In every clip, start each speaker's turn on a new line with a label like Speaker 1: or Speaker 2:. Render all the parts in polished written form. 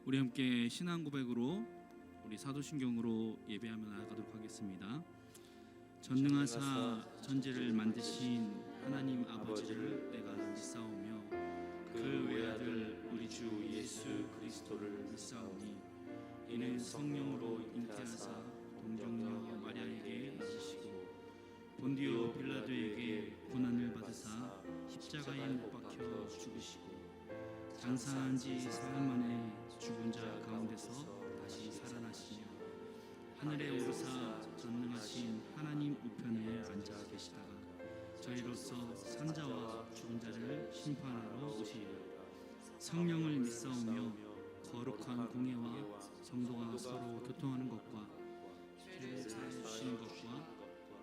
Speaker 1: 우리 함께 신앙 고백으로 우리 사도신경으로 예배하며 나아가도록 하겠습니다. 전능하사 전지를 만드신 하나님 아버지를 내가 믿사오며 그 외아들 우리 주 예수 그리스도를 믿사오니 이는 성령으로 잉태하사 동정녀 마리아에게 낳으시고 본디오 빌라도에게 고난을 받으사 십자가에 못 박혀 죽으시고 장사한 지 사흘 만에 죽은 자 가운데서 다시 살아나시며 하늘에 오르사 전능하신 하나님 우편에 앉아 계시다가 저희로서 산자와 죽은 자를 심판하러 오시리라. 성령을 믿사오며 거룩한 공예와 성도가 서로 교통하는 것과 죄를 사해 주시는 것과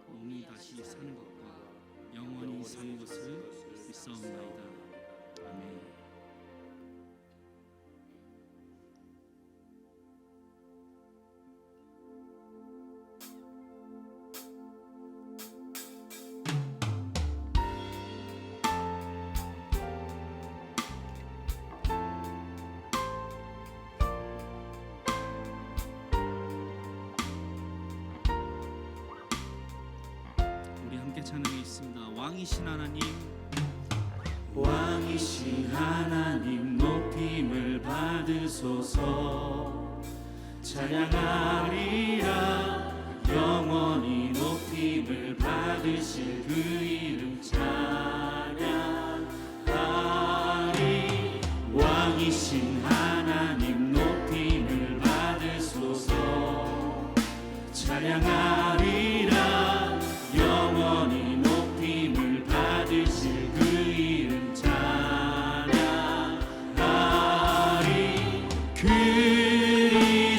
Speaker 1: 몸이 다시 사는 것과 영원히 사는 것을 믿사옵나이다. 아멘. 찬양하겠습니다. 왕이신 하나님,
Speaker 2: 왕이신 하나님 높임을 받으소서. 찬양하리라 영원히 높임을 받으실 그 이름 찬양하리. 왕이신 하나님 높임을 받으소서. 찬양하리라 영원히 높임을 받으실 그 이름 찬양하리. 그리스도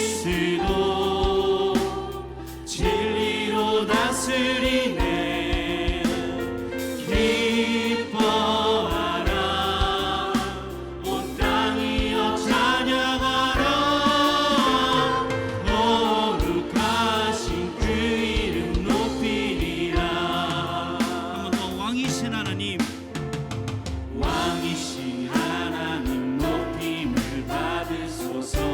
Speaker 2: 진리로 다스리네. 기뻐하라 온 땅이여 찬양하라. 거룩하신 그 이름 높이리라.
Speaker 1: 왕이신 하나님,
Speaker 2: 왕이신 하나님 높임을 받으소서.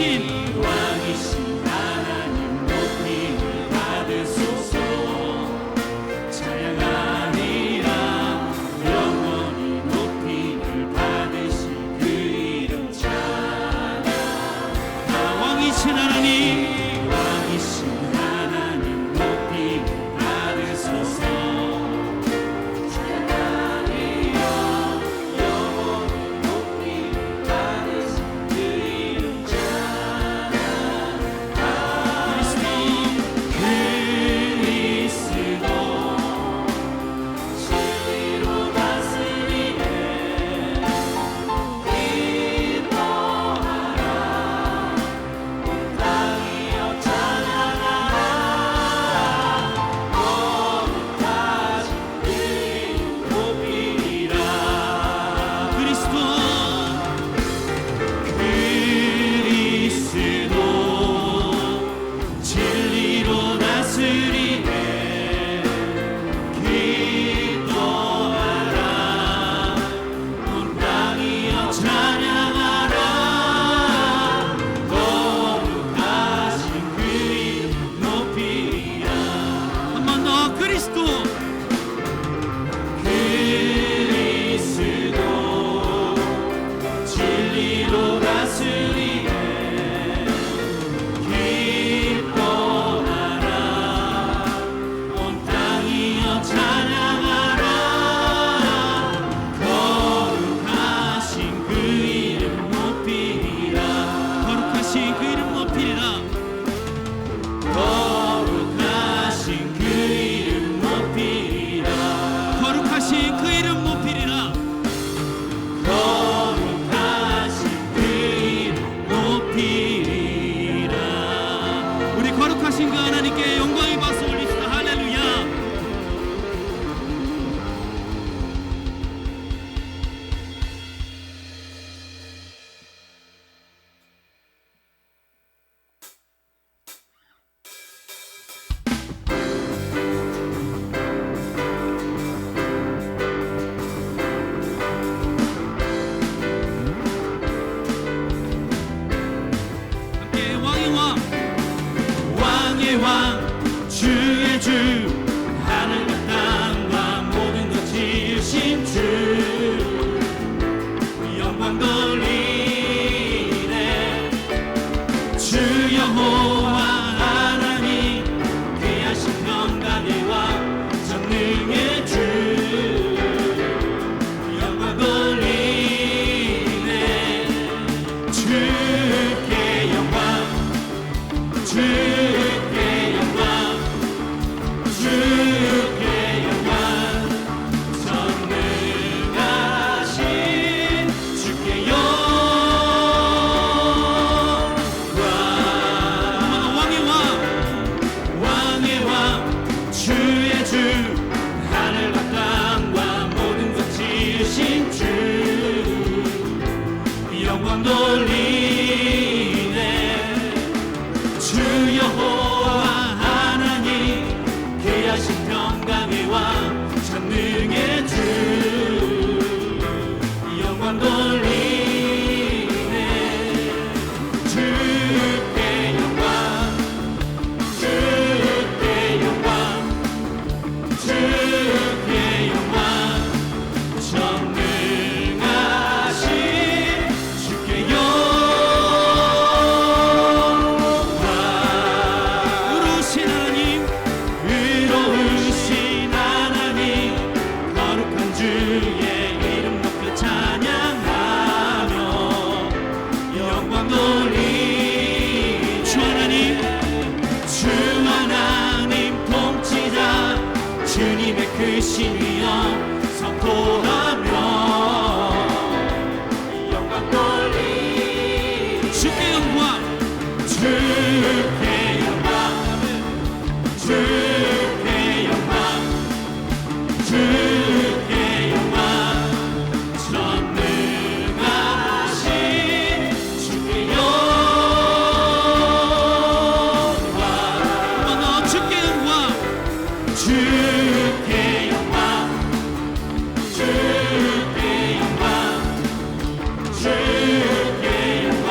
Speaker 2: 왕이신 하나님 높임을 받으소서. 찬양하리라 영원히 높임을 받으신 그 이름 찬양.
Speaker 1: 왕이신 하나님
Speaker 2: 왕이신 하나님 높임을 받으소서. 찬양하리라 영원히 높임을 받으신 그 이름 찬양. 그리스도 진리로 다스리네. 기뻐하라 땅이여 찬양하라. 거룩하신 그 이름 높이리라.
Speaker 1: 그리스도
Speaker 2: 진리로 다스리네. 기뻐하라 온 땅이여 찬양하라. 거룩하신 그 이름 높이리라.
Speaker 1: 한 번 더 그리스도
Speaker 2: 진리로 다스리네. 기뻐하라 온 땅이여 찬양하라. 거룩하신 그 이름 높이리라.
Speaker 1: 거룩하신 그 이름 높이리라.
Speaker 2: 거룩하신 그 이름 높이리라.
Speaker 1: 거룩하신 그 이름 높이리라.
Speaker 2: 거룩하신 그 이름 높이리라.
Speaker 1: 우리 거룩하신 그 하나님께 영광의 박수 올립시다. 할렐루야. 함께 왕의 왕
Speaker 2: 왕의 왕 주의 주 하늘과 땅과 모든 것 지으신 주 영광 돌리네. 주 여호와 하나님 귀하신 평강의 왕 전능의 주 영광 돌리네. 주께 영광 주께 영광 주께 영광. 전능하신 주께 영광.
Speaker 1: 왕의 왕
Speaker 2: 왕의 왕 주의 주 하늘과 땅과 모든 것 지으신 주 영광 돌리네. 주 여호와 하나님 귀하신 평강의 왕 전능의 주 영광 돌리네. 주께 영광 주께 영광 주께 영광. 전능하신 주께 영광.
Speaker 1: 의로우신 하나님
Speaker 2: 의로우신 하나님 거룩한 주의 이름 높여 찬양하며 영광 돌리네.
Speaker 1: 주 하나님
Speaker 2: 주 하나님 통치자 주님의 크신 위엄 선포하며 영광 돌리네.
Speaker 1: 주께 영광
Speaker 2: 주께 영광 주께 영광 주께 영광. 전능하신 주께 영광.
Speaker 1: 한번 더 주께 영광
Speaker 2: 주께 영광 주께 영광 주께 영광.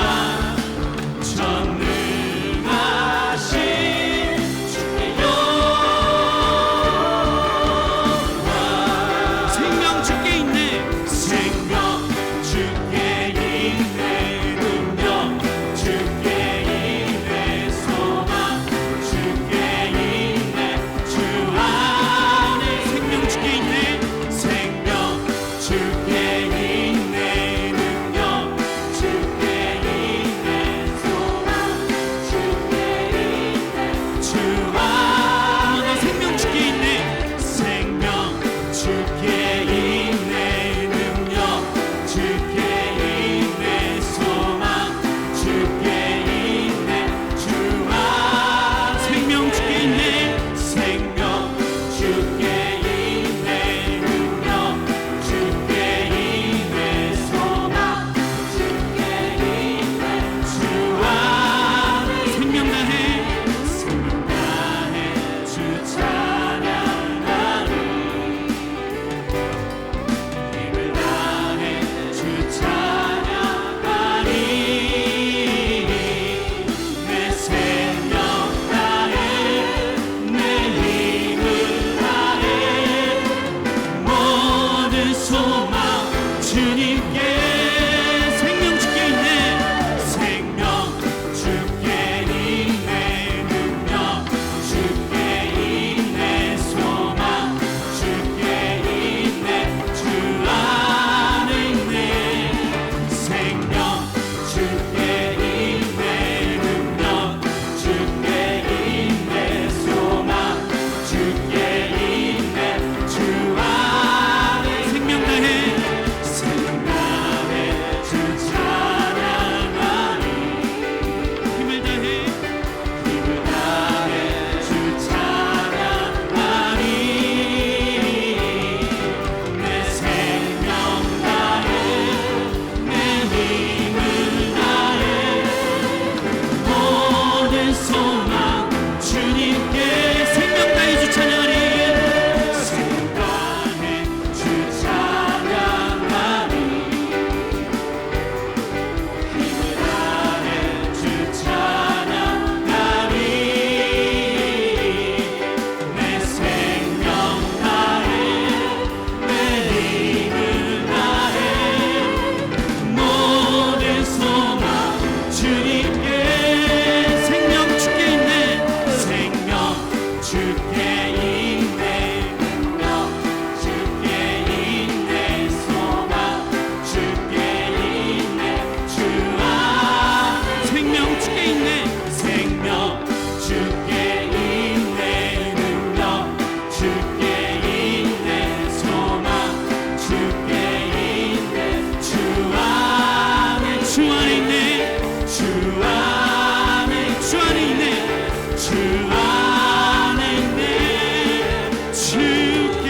Speaker 1: 주 안에 있네
Speaker 2: 주 안에
Speaker 1: 주 안에 있네
Speaker 2: 주 안에 있네
Speaker 1: 주께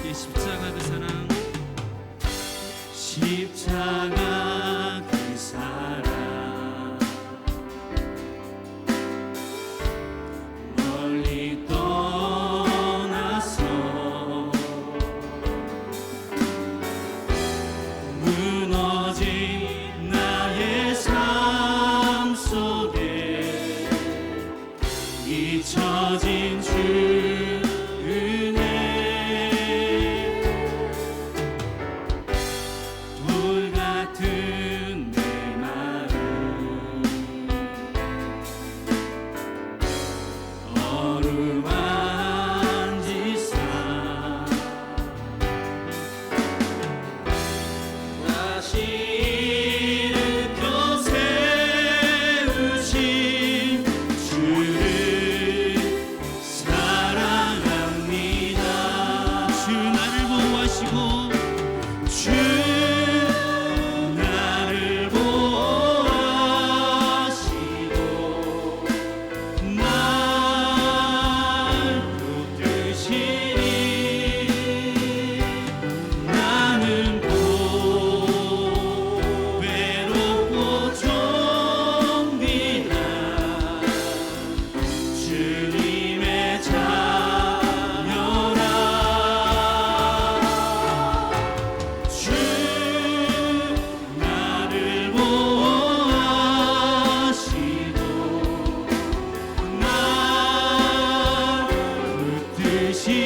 Speaker 1: 이 십자가 그 사랑
Speaker 2: 십자가 그 사랑 멀리 떠나서 무너진 나의 삶 속에 잊혀진 주 은혜 돌 같은 내 마음 어루만지사 다시 일으켜 세우신 주를 사랑합니다.
Speaker 1: 주 나를 보호하시고
Speaker 2: 주 나를 보호하시고 날 붙드시니 나는 또 외롭고 좀비다 주님의 자녀라 주 나를 보호하시고 날 붙드시니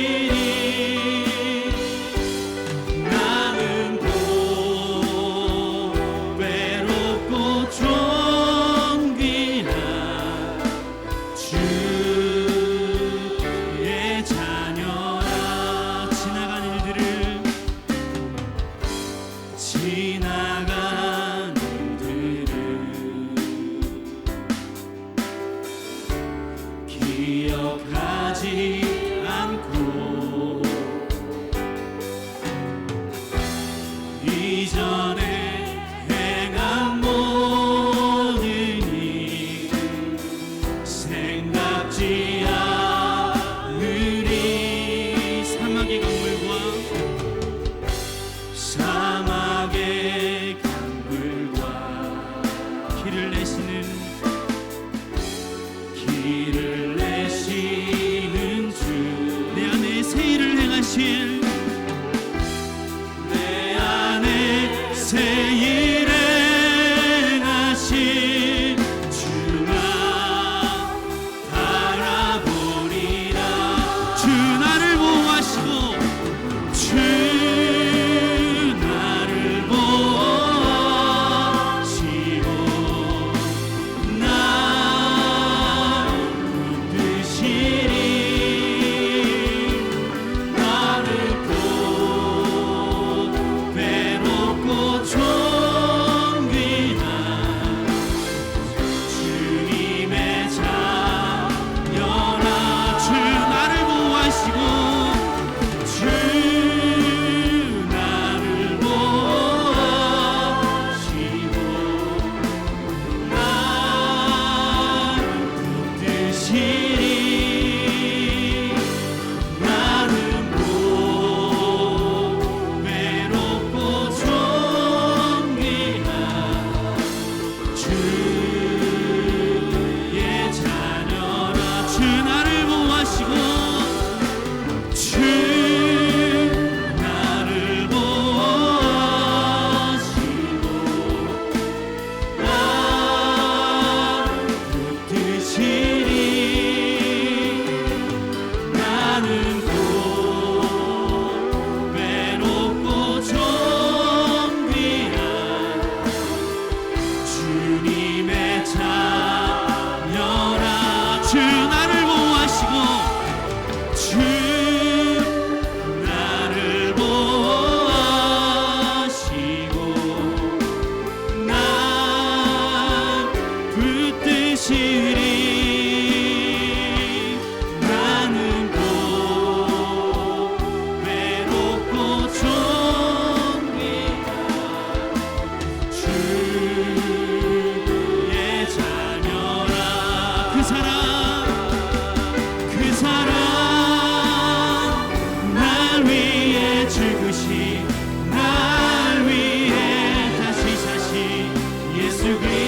Speaker 2: 나는 또 외롭고 존귀한 주의 자녀라 지나간 일들을 기억하지 않고 이전에 행한 모든 일 생각지 않으리 사막의 강물과 길을 내시는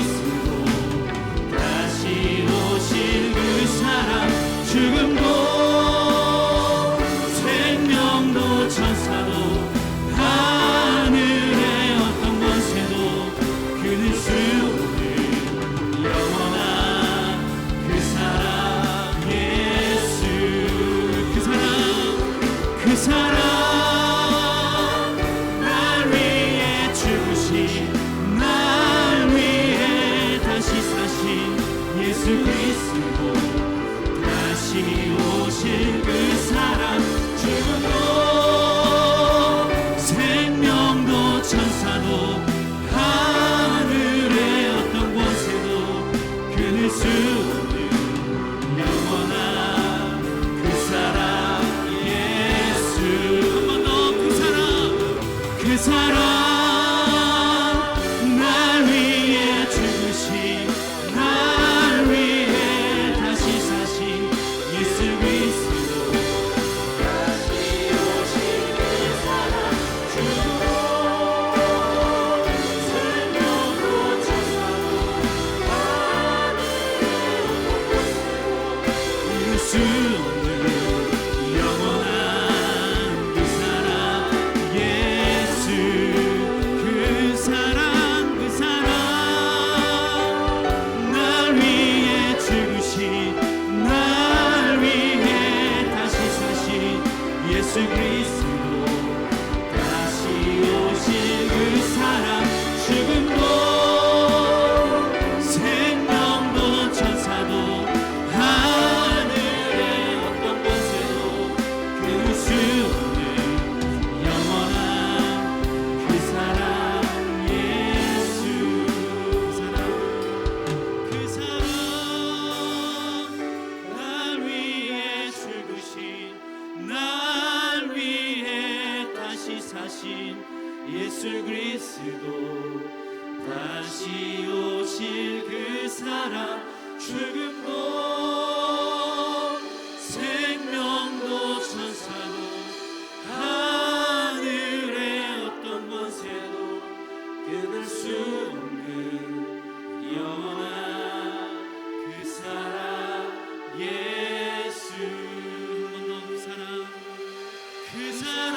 Speaker 2: 그리스도 다시 오실 그 사랑 죽음도 생명도 천사도 하늘의 어떤 권세도 끊을 수 없는 영원한 그 사랑 예수 그 사랑 날 위해 죽으신 날 위해 다시 사신 예수 그리스도 다시 오실 그 사랑 죽음도 생명도 천사도 하늘의 어떤 권세도 끊을 수 없는 영원한 그 사랑 예수 한 번 더 그 사랑 날 위해 죽으신 날 위해 다시 사신 예수 그리스도 다시 오실 그 사랑 죽음도 생명도 천사도 하늘의 어떤 권세도 끊을 수 없는 영원한 그 사랑 예수 그 사랑 날 위해 죽으신 날 위해 다시 사신 예수 그리스도 다시 오실 그 사랑 죽음도 생명도 천사도 하늘의 어떤 권세도 끊을 수 없는 영원한 그 사랑 예수 그 사랑 날 위해 죽으신 날 위해 다시 사신 예수 그리스도 다시 오실 그 사랑 죽음도 생명도 천사도 하늘의 어떤 권세도 끊을 수 없는 영원한 그 사랑 예수 그 사랑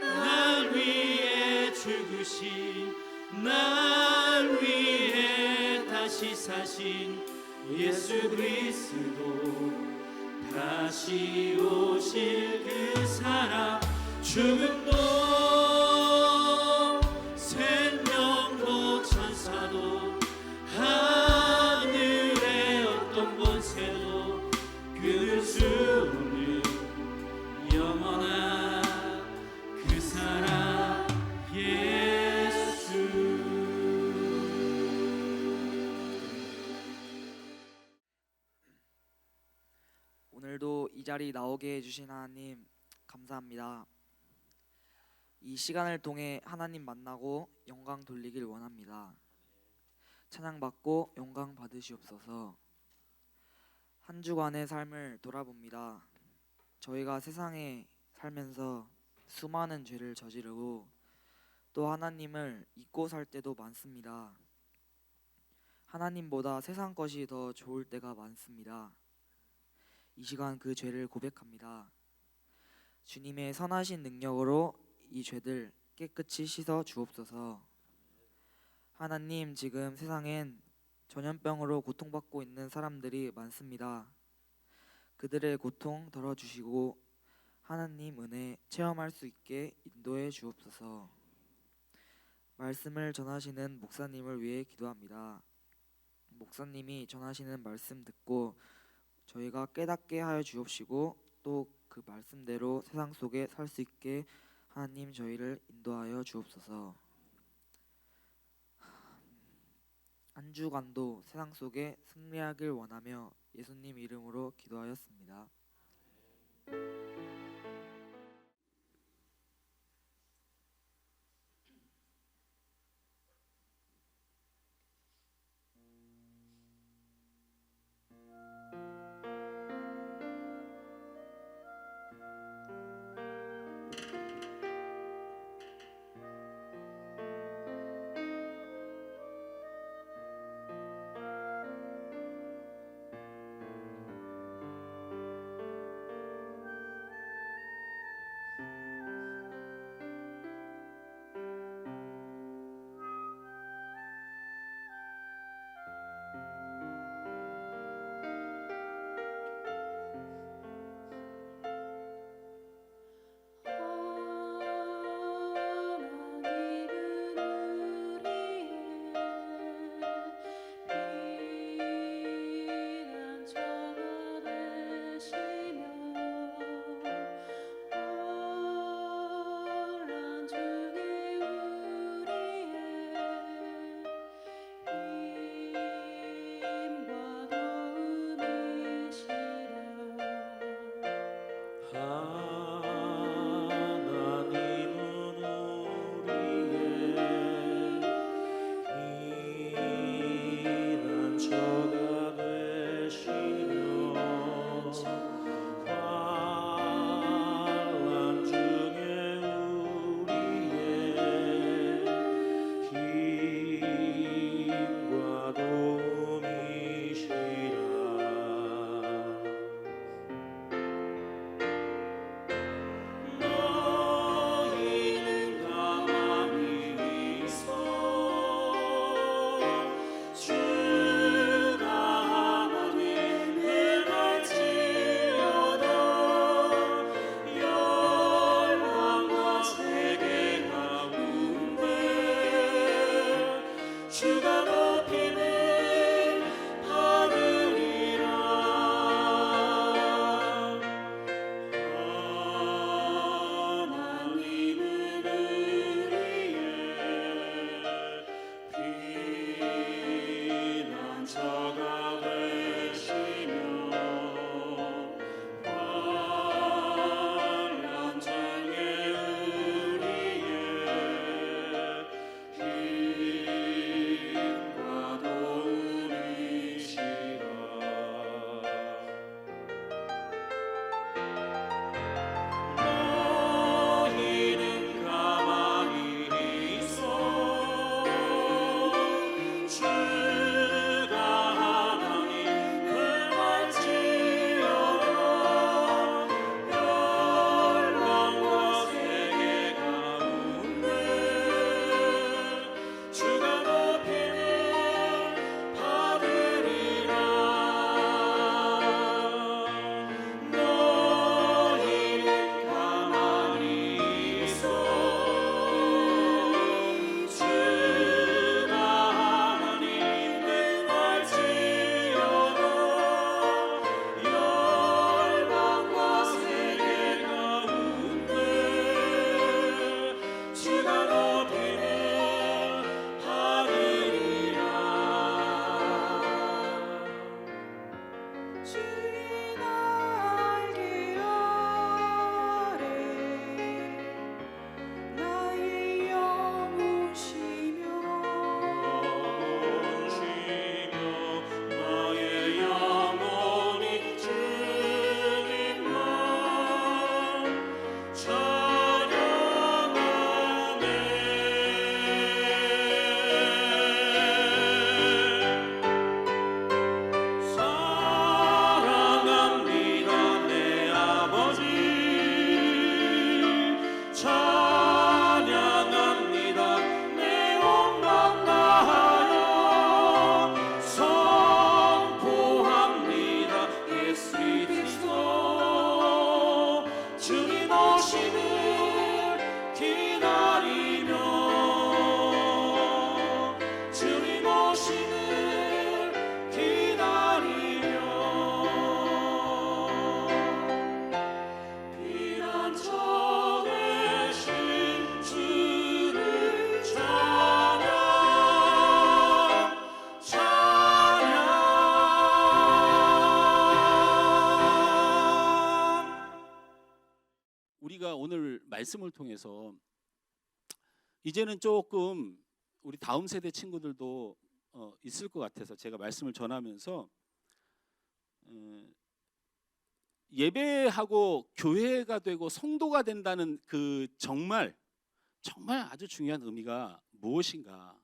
Speaker 2: 날 위해 죽으신 날 위해 다시 사신 예수 그리스도 다시 오실 그 사랑 죽음도 생명도 천사도 하늘의 어떤 권세도 끊을 수 없는 영원한 그 사랑 예수
Speaker 3: 오늘도 이 자리 나오게 해주신 하나님 감사합니다. 이 시간을 통해 하나님 만나고 영광 돌리길 원합니다. 찬양받고 영광 받으시옵소서. 한 주간의 삶을 돌아봅니다. 저희가 세상에 살면서 수많은 죄를 저지르고 또 하나님을 잊고 살 때도 많습니다. 하나님보다 세상 것이 더 좋을 때가 많습니다. 이 시간 그 죄를 고백합니다. 주님의 선하신 능력으로 이 죄들 깨끗이 씻어 주옵소서. 하나님, 지금 세상엔 전염병으로 고통받고 있는 사람들이 많습니다. 그들의 고통 덜어주시고 하나님 은혜 체험할 수 있게 인도해 주옵소서. 말씀을 전하시는 목사님을 위해 기도합니다. 목사님이 전하시는 말씀 듣고 저희가 깨닫게 하여 주옵시고 또 그 말씀대로 세상 속에 살 수 있게 하나님 저희를 인도하여 주옵소서. 한 주간도 세상 속에 승리하길 원하며 예수님 이름으로 기도하였습니다.
Speaker 2: 주가 높임을 받으리라. 하나님은 우리의 피난처가 되시며 환난중에 우리의 힘과 도움이시라. 너희는 가만히 있어 주가 하나님 그날지어다. 열방과 세계 가운데 주가 높임을 받으리라. 너희는 가만히 있어 주가 하나님 능할지어다. 열방과 세계 가운데 주가 높임을 받으리라.
Speaker 4: 주의 날개 아래 나의 영혼이시며
Speaker 2: 나의 영혼이 주님만 찬양하네. 사랑합니다 내 아버지. 찬양합니다 내 원망 다하여. 선포합니다 예수 그리스도. 주님 오심을 기다리며 주님 오심을 기다리며 피난처 되신 주를 찬양 찬양.
Speaker 1: 우리가 오늘 말씀을 통해서 이제는 조금 우리 다음 세대 친구들도 있을 것 같아서 제가 말씀을 전하면서 예배하고 교회가 되고 성도가 된다는 그 정말 아주 중요한 의미가 무엇인가.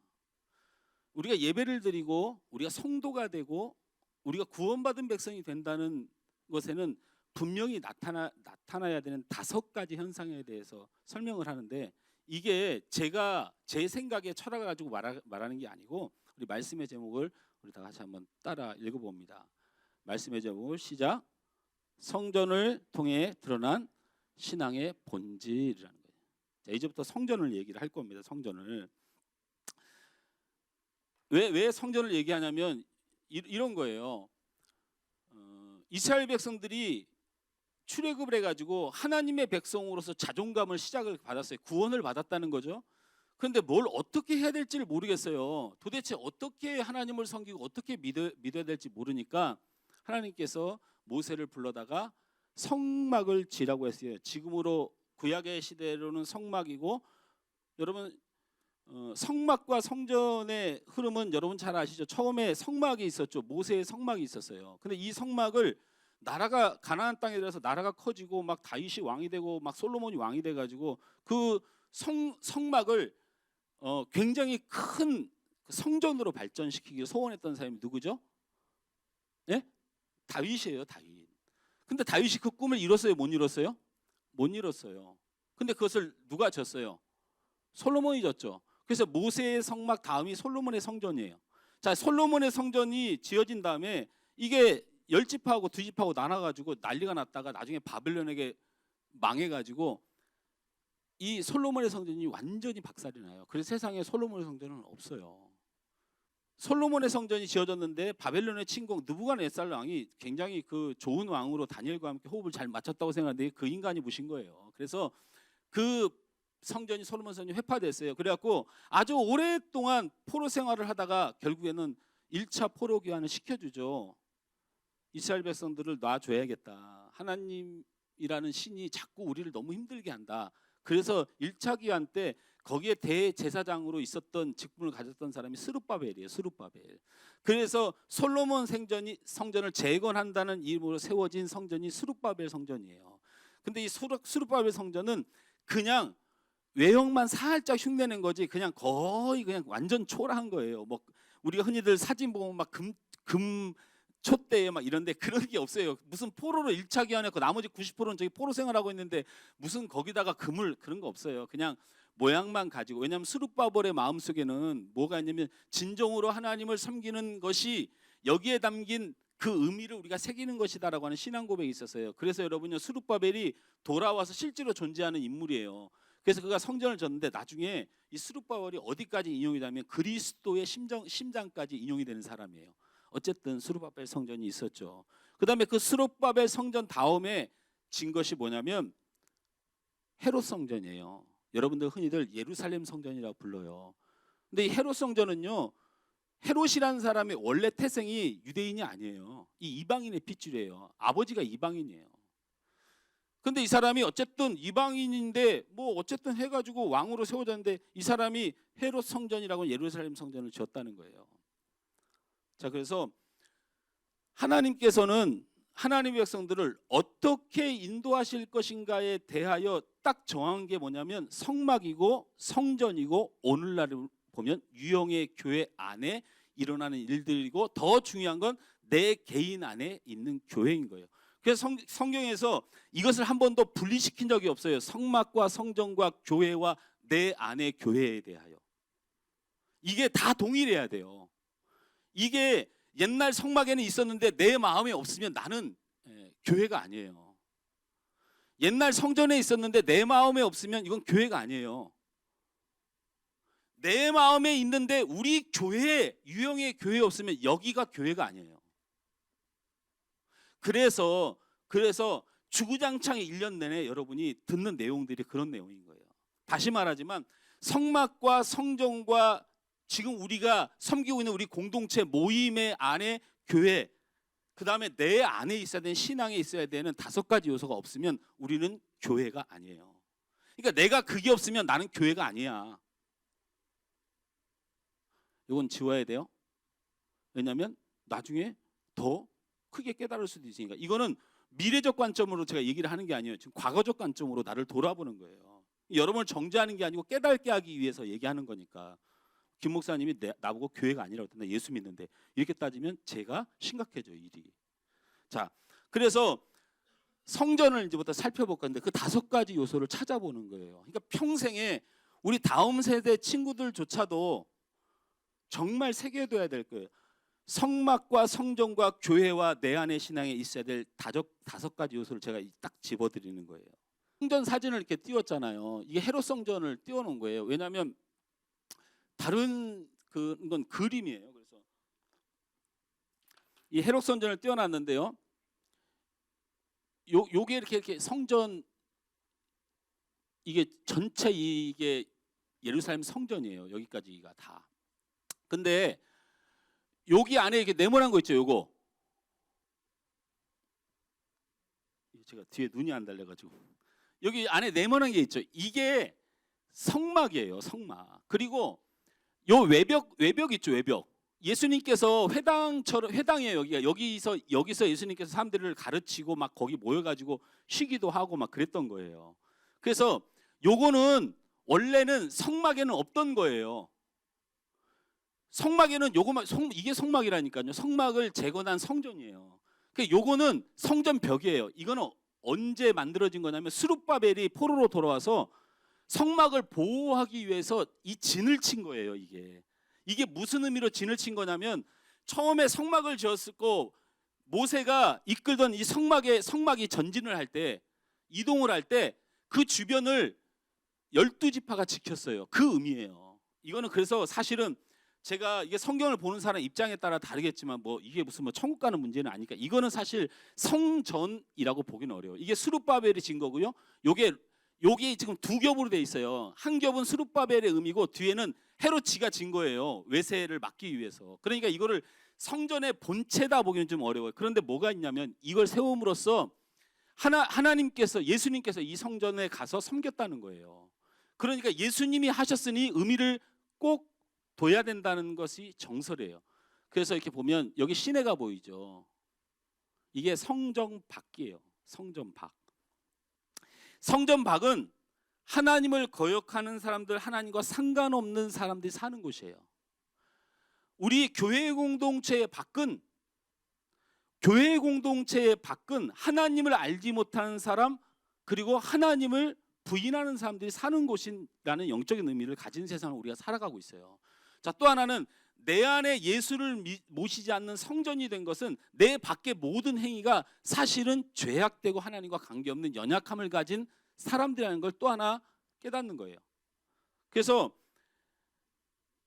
Speaker 1: 우리가 예배를 드리고 우리가 성도가 되고 우리가 구원받은 백성이 된다는 것에는 분명히 나타나야 되는 5가지 현상에 대해서 설명을 하는데, 이게 제가 제 생각의 철학을 가지고 말하는 게 아니고 우리 말씀의 제목을 우리 다 같이 한번 따라 읽어봅니다. 말씀의 제목을 시작. 성전을 통해 드러난 신앙의 본질이라는 거예요. 자, 이제부터 성전을 얘기를 할 겁니다. 성전을 왜 성전을 얘기하냐면 이런 거예요. 이스라엘 백성들이 출애굽을 해가지고 하나님의 백성으로서 자존감을 시작을 받았어요. 구원을 받았다는 거죠. 그런데 뭘 어떻게 해야 될지를 모르겠어요. 도대체 어떻게 하나님을 섬기고 어떻게 믿어야 될지 모르니까 하나님께서 모세를 불러다가 성막을 지라고 했어요. 지금으로 구약의 시대로는 성막이고, 여러분 성막과 성전의 흐름은 여러분 잘 아시죠? 처음에 성막이 있었죠. 모세의 성막이 있었어요. 근데 이 성막을 나라가 가나안 땅에 들어서 나라가 커지고 막 다윗이 왕이 되고 막 솔로몬이 왕이 돼 가지고 그 성막을 굉장히 큰 성전으로 발전시키기 소원했던 사람이 누구죠? 예? 다윗이에요, 다윗. 근데 다윗이 그 꿈을 이뤘어요, 못 이뤘어요? 못 이뤘어요. 근데 그것을 누가 졌어요? 솔로몬이 졌죠. 그래서 모세의 성막 다음이 솔로몬의 성전이에요. 자, 솔로몬의 성전이 지어진 다음에 이게 10집하고 2집하고 나눠가지고 난리가 났다가 나중에 바벨론에게 망해가지고 이 솔로몬의 성전이 완전히 박살이 나요. 그래서 세상에 솔로몬의 성전은 없어요. 솔로몬의 성전이 지어졌는데 바벨론의 침공 느부갓네살 왕이 굉장히 그 좋은 왕으로 다니엘과 함께 호흡을 잘 맞췄다고 생각하는데 그 인간이 무신 거예요. 그래서 그 성전이 솔로몬 성전이 회파됐어요. 그래갖고 아주 오랫동안 포로 생활을 하다가 결국에는 1차 포로 귀환을 시켜주죠. 이스라엘 백성들을 놔줘야겠다. 하나님이라는 신이 자꾸 우리를 너무 힘들게 한다. 그래서 1차 귀환 때 거기에 대제사장으로 있었던 직분을 가졌던 사람이 스룹바벨이에요. 스룹바벨. 그래서 솔로몬 성전을 재건한다는 이름으로 세워진 성전이 스룹바벨 성전이에요. 근데 이 스룹바벨 성전은 그냥 외형만 살짝 흉내낸 거지 그냥 거의 그냥 완전 초라한 거예요. 뭐 우리가 흔히들 사진 보면 막 금 촛대에 막 이런데 그런 게 없어요. 무슨 포로로 1차 귀환했고 나머지 90%는 저기 포로 생활하고 있는데 무슨 거기다가 금을 그런 거 없어요. 그냥 모양만 가지고. 왜냐하면 스룹바벨의 마음속에는 뭐가 있냐면 진정으로 하나님을 섬기는 것이 여기에 담긴 그 의미를 우리가 새기는 것이다라고 하는 신앙 고백이 있었어요. 그래서 여러분요, 스룹바벨이 돌아와서 실제로 존재하는 인물이에요. 그래서 그가 성전을 졌는데 나중에 이 스룹바벨이 어디까지 인용이 되냐면 그리스도의 심장까지 인용이 되는 사람이에요. 어쨌든 스룹바벨 성전이 있었죠. 그다음에 그 스룹바벨 성전 다음에 진 것이 뭐냐면 헤롯 성전이에요. 여러분들 흔히들 예루살렘 성전이라고 불러요. 근데 이 헤롯 성전은요, 헤롯이라는 사람의 원래 태생이 유대인이 아니에요. 이 이방인의 핏줄이에요. 아버지가 이방인이에요. 근데 이 사람이 어쨌든 이방인인데 뭐 어쨌든 해가지고 왕으로 세워졌는데 이 사람이 헤롯 성전이라고 예루살렘 성전을 지었다는 거예요. 자, 그래서 하나님께서는 하나님의 백성들을 어떻게 인도하실 것인가에 대하여 딱 정한 게 뭐냐면 성막이고 성전이고 오늘날을 보면 유형의 교회 안에 일어나는 일들이고 더 중요한 건 내 개인 안에 있는 교회인 거예요. 그래서 성경에서 이것을 한 번도 분리시킨 적이 없어요. 성막과 성전과 교회와 내 안의 교회에 대하여. 이게 다 동일해야 돼요. 이게 옛날 성막에는 있었는데 내 마음에 없으면 나는 교회가 아니에요. 옛날 성전에 있었는데 내 마음에 없으면 이건 교회가 아니에요. 내 마음에 있는데 우리 교회, 유형의 교회에 없으면 여기가 교회가 아니에요. 그래서 주구장창 1년 내내 여러분이 듣는 내용들이 그런 내용인 거예요. 다시 말하지만 성막과 성전과 지금 우리가 섬기고 있는 우리 공동체 모임의 안에 교회, 그 다음에 내 안에 있어야 되는 신앙에 있어야 되는 5가지 요소가 없으면 우리는 교회가 아니에요. 그러니까 내가 그게 없으면 나는 교회가 아니야. 이건 지워야 돼요. 왜냐하면 나중에 더 크게 깨달을 수도 있으니까. 이거는 미래적 관점으로 제가 얘기를 하는 게 아니에요. 지금 과거적 관점으로 나를 돌아보는 거예요. 여러분을 정죄하는 게 아니고 깨닫게 하기 위해서 얘기하는 거니까. 김 목사님이 나보고 교회가 아니라고 했는데 나 예수 믿는데 이렇게 따지면 제가 심각해져요, 일이. 자, 그래서 성전을 이제부터 살펴볼 건데 그 5가지 요소를 찾아보는 거예요. 그러니까 평생에 우리 다음 세대 친구들조차도 정말 새겨둬야 될 거예요. 성막과 성전과 교회와 내 안의 신앙에 있어야 될 5가지 요소를 제가 딱 집어드리는 거예요. 성전 사진을 이렇게 띄웠잖아요. 이게 헤롯 성전을 띄워놓은 거예요. 왜냐하면 다른 건 그림이에요. 그래서 이 헤롯 성전을 띄워놨는데요. 요게 이렇게 성전, 이게 전체 이게 예루살렘 성전이에요. 여기까지가 다. 근데 여기 안에 이렇게 네모난 거 있죠. 요거 제가 뒤에 눈이 안 달려가지고 여기 안에 네모난 게 있죠. 이게 성막이에요. 성막. 그리고 요 외벽 있죠. 외벽. 예수님께서 회당이에요. 여기서 예수님께서 사람들을 가르치고 막 거기 모여가지고 쉬기도 하고 막 그랬던 거예요. 그래서 요거는 원래는 성막에는 없던 거예요. 성막에는 이게 성막이라니까요. 성막을 재건한 성전이에요. 그러니까 요거는 성전 벽이에요. 이거는 언제 만들어진 거냐면 스룹바벨이 포로로 돌아와서 성막을 보호하기 위해서 이 진을 친 거예요. 이게 무슨 의미로 진을 친 거냐면 처음에 성막을 지었고 모세가 이끌던 이 성막이 전진을 할 때, 이동을 할 때 그 주변을 12지파가 지켰어요. 그 의미예요. 이거는 그래서 사실은 제가 이게 성경을 보는 사람 입장에 따라 다르겠지만 뭐 이게 무슨 뭐 천국 가는 문제는 아니까 이거는 사실 성전이라고 보기는 어려워요. 이게 스룹바벨이 진 거고요. 요게 지금 두 겹으로 돼 있어요. 한 겹은 스룹바벨의 의미고 뒤에는 헤롯지가 진 거예요. 외세를 막기 위해서. 그러니까 이거를 성전의 본체다 보기는 좀 어려워요. 그런데 뭐가 있냐면 이걸 세움으로써 하나님께서 예수님께서 이 성전에 가서 섬겼다는 거예요. 그러니까 예수님이 하셨으니 의미를 꼭 둬야 된다는 것이 정설이에요. 그래서 이렇게 보면 여기 시내가 보이죠. 이게 성전 밖이에요. 성전 밖. 성전 밖은 하나님을 거역하는 사람들, 하나님과 상관없는 사람들이 사는 곳이에요. 우리 교회 공동체의 밖은 하나님을 알지 못하는 사람, 그리고 하나님을 부인하는 사람들이 사는 곳이라는 영적인 의미를 가진 세상을 우리가 살아가고 있어요. 자, 또 하나는 내 안에 예수를 모시지 않는 성전이 된 것은 내 밖의 모든 행위가 사실은 죄악되고 하나님과 관계없는 연약함을 가진 사람들이라는 걸 또 하나 깨닫는 거예요. 그래서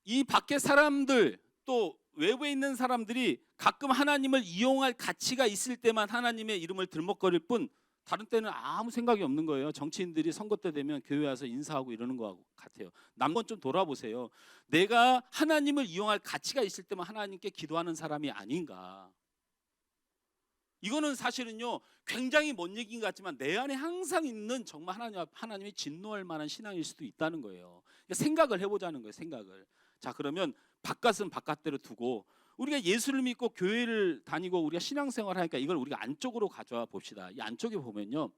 Speaker 1: 이 밖의 사람들, 또 외부에 있는 사람들이 가끔 하나님을 이용할 가치가 있을 때만 하나님의 이름을 들먹거릴 뿐 다른 때는 아무 생각이 없는 거예요. 정치인들이 선거 때 되면 교회 와서 인사하고 이러는 것 같아요. 남건 좀 돌아보세요. 내가 하나님을 이용할 가치가 있을 때만 하나님께 기도하는 사람이 아닌가. 이거는 사실은요 굉장히 먼 얘기인 것 같지만 내 안에 항상 있는 정말 하나님이 진노할 만한 신앙일 수도 있다는 거예요. 생각을 해보자는 거예요. 생각을. 자, 그러면 바깥은 바깥대로 두고 우리가 예수를 믿고 교회를 다니고 우리가 신앙생활을 하니까 이걸 우리가 안쪽으로 가져와 봅시다. 이 안쪽에 보면요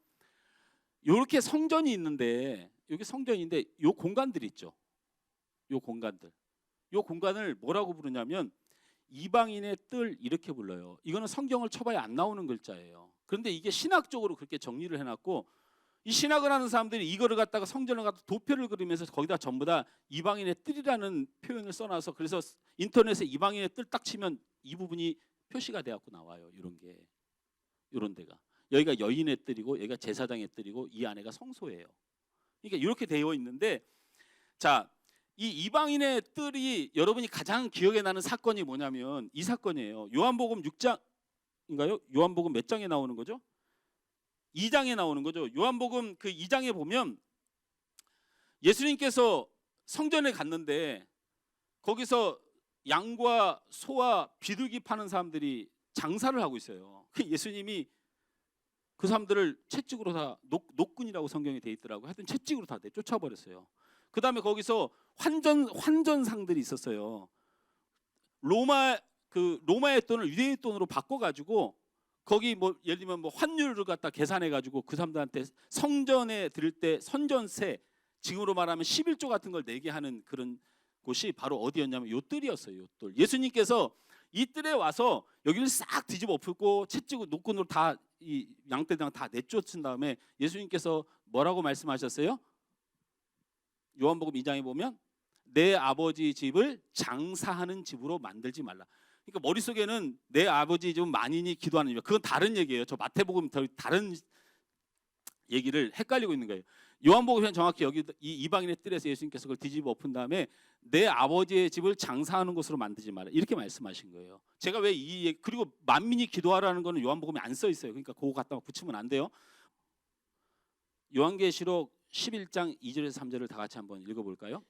Speaker 1: 이렇게 성전이 있는데, 여기 성전인데 요 공간들 있죠. 요 공간을 뭐라고 부르냐면 이방인의 뜰 이렇게 불러요. 이거는 성경을 쳐봐야 안 나오는 글자예요. 그런데 이게 신학적으로 그렇게 정리를 해놨고, 이 신학을 하는 사람들이 이거를 갖다가 성전을 갖다 도표를 그리면서 거기다 전부 다 이방인의 뜰이라는 표현을 써놔서, 그래서 인터넷에 이방인의 뜰 딱 치면 이 부분이 표시가 돼갖고 나와요. 이런 데가 여기가 여인의 뜰이고 여기가 제사장의 뜰이고 이 안에가 성소예요. 그러니까 이렇게 되어 있는데, 자, 이 이방인의 뜰이 여러분이 가장 기억에 나는 사건이 뭐냐면 이 사건이에요. 요한복음 6장인가요? 요한복음 몇 장에 나오는 거죠? 2장에 나오는 거죠. 요한복음 그 2장에 보면 예수님께서 성전에 갔는데 거기서 양과 소와 비둘기 파는 사람들이 장사를 하고 있어요. 예수님이 그 사람들을 채찍으로 다 노끈이라고 성경에 돼 있더라고요. 하여튼 채찍으로 다 쫓아버렸어요. 그 다음에 거기서 환전상들이 있었어요. 로마의 돈을 유대의 돈으로 바꿔가지고 거기 뭐 예를 들면 뭐 환율을 갖다 계산해가지고 그 사람들한테 성전에 들을 때 선전세, 지금으로 말하면 11조 같은 걸 내게 하는 그런 곳이 바로 어디였냐면 요 뜰이었어요. 요 뜰. 예수님께서 이 뜰에 와서 여기를 싹 뒤집어 엎고 채찍으로 노끈으로 다 이 양떼당 다 내쫓은 다음에 예수님께서 뭐라고 말씀하셨어요? 요한복음 2장에 보면 내 아버지 집을 장사하는 집으로 만들지 말라. 그러니까 머릿속에는 내 아버지 집은 만인이 기도하는 집, 그건 다른 얘기예요. 저 마태복음 다른 얘기를 헷갈리고 있는 거예요. 요한복음에는 정확히 여기 이 이방인의 뜰에서 예수님께서 그걸 뒤집어 엎은 다음에 내 아버지의 집을 장사하는 곳으로 만들지 마라 이렇게 말씀하신 거예요. 제가 왜 그리고 만민이 기도하라는 거는 요한복음에 안 써 있어요. 그러니까 그거 갖다가 붙이면 안 돼요. 요한계시록 11장 2절에서 3절을 다 같이 한번 읽어볼까요?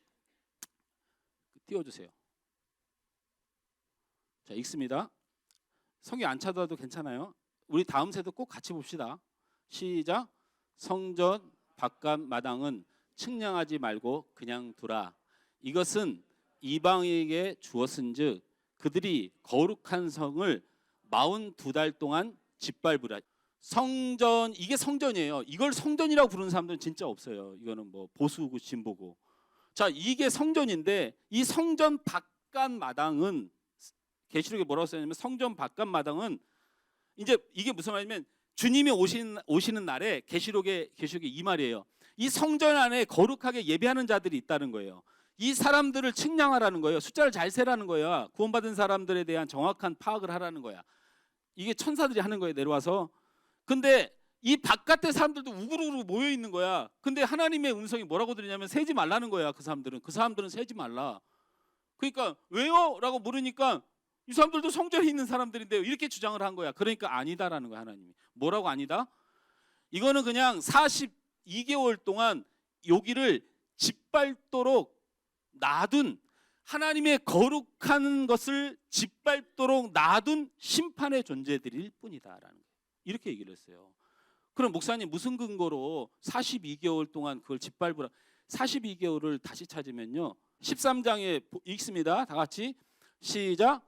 Speaker 1: 띄워주세요. 자, 읽습니다. 성경 안 찾아도 괜찮아요. 우리 다음 세도 꼭 같이 봅시다. 시작. 성전 바깥 마당은 측량하지 말고 그냥 두라. 이것은 이방인에게 주었은즉 그들이 거룩한 성을 42달 동안 짓밟으라. 성전, 이게 성전이에요. 이걸 성전이라고 부르는 사람들은 진짜 없어요. 이거는 뭐 보수고 진보고. 자, 이게 성전인데 이 성전 바깥 마당은 계시록에 뭐라고 써있냐면 성전 바깥 마당은 이제 이게 무슨 말이냐면 주님이 오시는 날에 계시록에 이 말이에요. 이 성전 안에 거룩하게 예배하는 자들이 있다는 거예요. 이 사람들을 측량하라는 거예요. 숫자를 잘 세라는 거야. 구원받은 사람들에 대한 정확한 파악을 하라는 거야. 이게 천사들이 하는 거예요. 내려와서. 근데 이 바깥의 사람들도 우글우글 모여 있는 거야. 근데 하나님의 음성이 뭐라고 들리냐면 세지 말라는 거야. 그 사람들은 세지 말라. 그러니까 왜요? 라고 물으니까 이 사람들도 성전에 있는 사람들인데요. 이렇게 주장을 한 거야. 그러니까 아니다라는 거야, 하나님이. 뭐라고 아니다? 이거는 그냥 42개월 동안 여기를 짓밟도록 놔둔, 하나님의 거룩한 것을 짓밟도록 놔둔 심판의 존재들일 뿐이다라는 거예요. 이렇게 얘기를 했어요. 그럼 목사님 무슨 근거로 42개월 동안 그걸 짓밟으라? 42개월을 다시 찾으면요. 13장에 읽습니다. 다 같이 시작.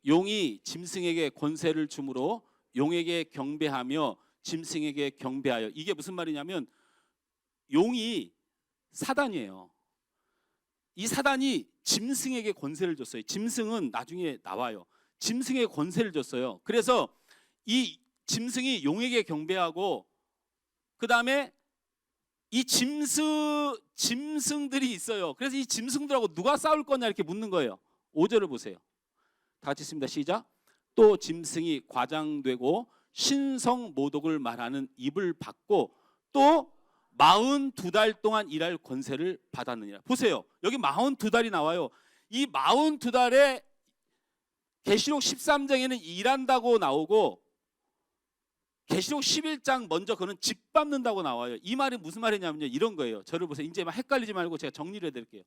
Speaker 1: 용이 짐승에게 권세를 주므로 용에게 경배하며 짐승에게 경배하여. 이게 무슨 말이냐면 용이 사단이에요. 이 사단이 짐승에게 권세를 줬어요. 짐승은 나중에 나와요. 짐승에게 권세를 줬어요. 그래서 이 짐승이 용에게 경배하고 그 다음에 이 짐승들이 있어요. 그래서 이 짐승들하고 누가 싸울 거냐 이렇게 묻는 거예요. 5절을 보세요. 다 같이 있습니다. 시작. 또 짐승이 과장되고 신성 모독을 말하는 입을 받고 또 42달 동안 일할 권세를 받았느니라. 보세요. 여기 42달이 나와요. 이 42달에 계시록 13장에는 일한다고 나오고 계시록 11장 먼저 그는 짓밟는다고 나와요. 이 말이 무슨 말이냐면요. 이런 거예요. 저를 보세요. 이제 막 헷갈리지 말고 제가 정리를 해드릴게요.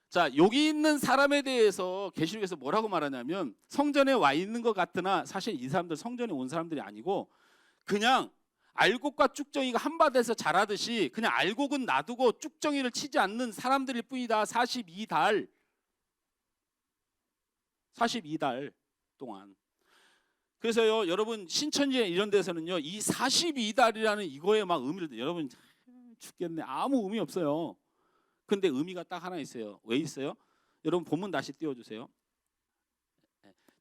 Speaker 1: 자, 여기 있는 사람에 대해서 계시록에서 뭐라고 말하냐면 성전에 와 있는 것 같으나 사실 이 사람들 성전에 온 사람들이 아니고 그냥 알곡과 쭉정이가 한바다에서 자라듯이 그냥 알곡은 놔두고 쭉정이를 치지 않는 사람들일 뿐이다. 42달 동안. 그래서요, 여러분 신천지에 이런 데서는요, 이 42달이라는 이거에 막 의미를 여러분 죽겠네. 아무 의미 없어요. 근데 의미가 딱 하나 있어요. 왜 있어요? 여러분 본문 다시 띄워주세요.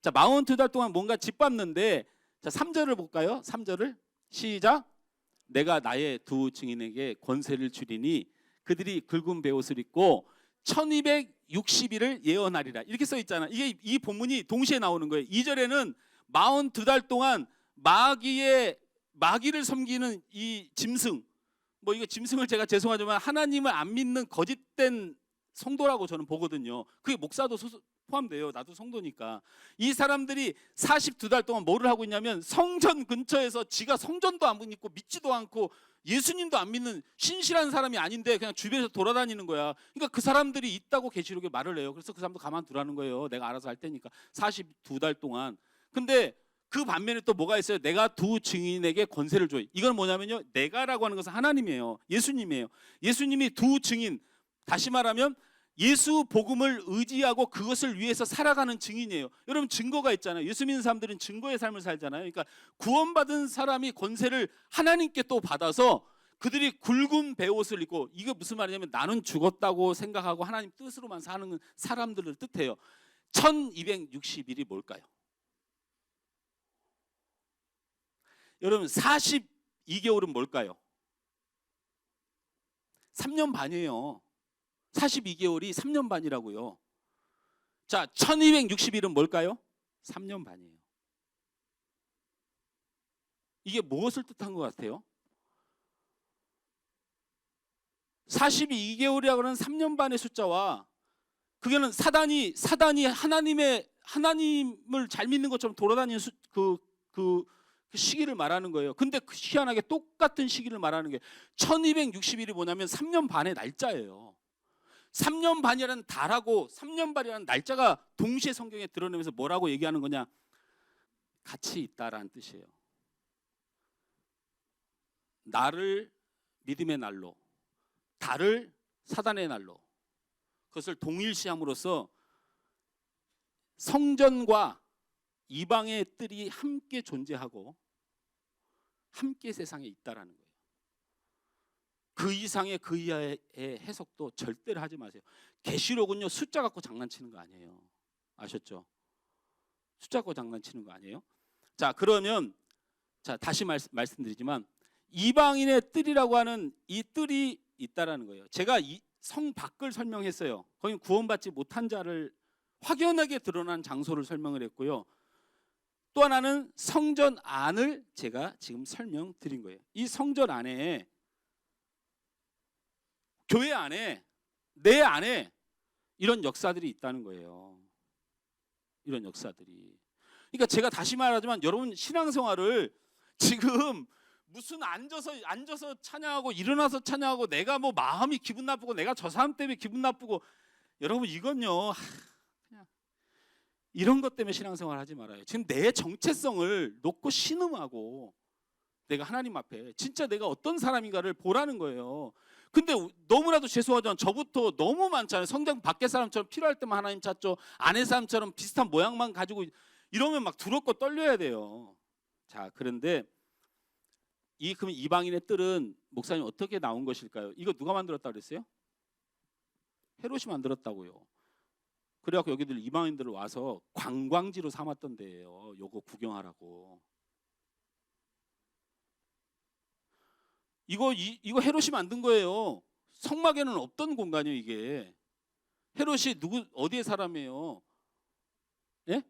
Speaker 1: 자, 42달 동안 뭔가 짓밟는데, 자 3절을 볼까요? 3절을 시작. 내가 나의 두 증인에게 권세를 주리니 그들이 굵은 베옷을 입고 1260일을 예언하리라. 이렇게 써 있잖아. 이게 이 본문이 동시에 나오는 거예요. 2절에는 42달 동안 마귀를 섬기는 이 짐승, 뭐 이거 짐승을 제가 죄송하지만 하나님을 안 믿는 거짓된 성도라고 저는 보거든요. 그게 목사도 포함돼요. 나도 성도니까. 이 사람들이 42달 동안 뭐를 하고 있냐면 성전 근처에서 지가 성전도 안 믿고 믿지도 않고 예수님도 안 믿는 신실한 사람이 아닌데 그냥 주변에서 돌아다니는 거야. 그러니까 그 사람들이 있다고 계시록에 말을 해요. 그래서 그 사람도 가만두라는 거예요. 내가 알아서 할 테니까. 42달 동안. 근데 그 반면에 또 뭐가 있어요? 내가 두 증인에게 권세를 줘요. 이건 뭐냐면요, 내가라고 하는 것은 하나님이에요. 예수님이에요. 예수님이 두 증인, 다시 말하면 예수 복음을 의지하고 그것을 위해서 살아가는 증인이에요. 여러분 증거가 있잖아요. 예수 믿는 사람들은 증거의 삶을 살잖아요. 그러니까 구원받은 사람이 권세를 하나님께 또 받아서 그들이 굵은 베옷을 입고, 이게 무슨 말이냐면 나는 죽었다고 생각하고 하나님 뜻으로만 사는 사람들을 뜻해요. 1260일이 뭘까요? 여러분 42개월은 뭘까요? 3년 반이에요. 42개월이 3년 반이라고요. 자, 1260일은 뭘까요? 3년 반이에요. 이게 무엇을 뜻한 것 같아요? 42개월이라고 하는 3년 반의 숫자와 그게는 사단이 하나님을 잘 믿는 것처럼 돌아다니는 그 시기를 말하는 거예요. 근데 그 희한하게 똑같은 시기를 말하는 게 1260일이 뭐냐면 3년 반의 날짜예요. 3년 반이라는 달하고 3년 반이라는 날짜가 동시에 성경에 드러내면서 뭐라고 얘기하는 거냐? 같이 있다라는 뜻이에요. 나를 믿음의 날로, 달을 사단의 날로, 그것을 동일시함으로써 성전과 이방의 뜰이 함께 존재하고 함께 세상에 있다라는 거예요. 그 이상의 그 이하의 해석도 절대로 하지 마세요. 계시록은요 숫자 갖고 장난치는 거 아니에요. 아셨죠? 숫자 갖고 장난치는 거 아니에요. 자, 그러면 자 다시 말씀드리지만 이방인의 뜰이라고 하는 이 뜰이 있다라는 거예요. 제가 이 성 밖을 설명했어요. 거기 구원받지 못한 자를 확연하게 드러난 장소를 설명을 했고요. 또 하나는 성전 안을 제가 지금 설명드린 거예요. 이 성전 안에, 교회 안에, 내 안에 이런 역사들이 있다는 거예요. 이런 역사들이. 그러니까 제가 다시 말하지만 여러분 신앙생활을 지금 무슨 앉아서 찬양하고 일어나서 찬양하고 내가 뭐 마음이 기분 나쁘고 내가 저 사람 때문에 기분 나쁘고 여러분 이건요 그냥 이런 것 때문에 신앙생활 하지 말아요. 지금 내 정체성을 놓고 신음하고 내가 하나님 앞에 진짜 내가 어떤 사람인가를 보라는 거예요. 근데 너무나도 죄송하지만 저부터 너무 많잖아요. 성경 밖의 사람처럼 필요할 때만 하나님 찾죠. 안의 사람처럼 비슷한 모양만 가지고 이러면 막 두렵고 떨려야 돼요. 자, 그런데 그럼 이방인의 뜰은 목사님 어떻게 나온 것일까요? 이거 누가 만들었다고 그랬어요? 헤롯이 만들었다고요. 그래갖고 여기들 이방인들을 와서 관광지로 삼았던 데예요. 요거 구경하라고. 이거 헤롯이 만든 거예요. 성막에는 없던 공간이에요, 이게. 헤롯이 어디의 사람이에요? 예?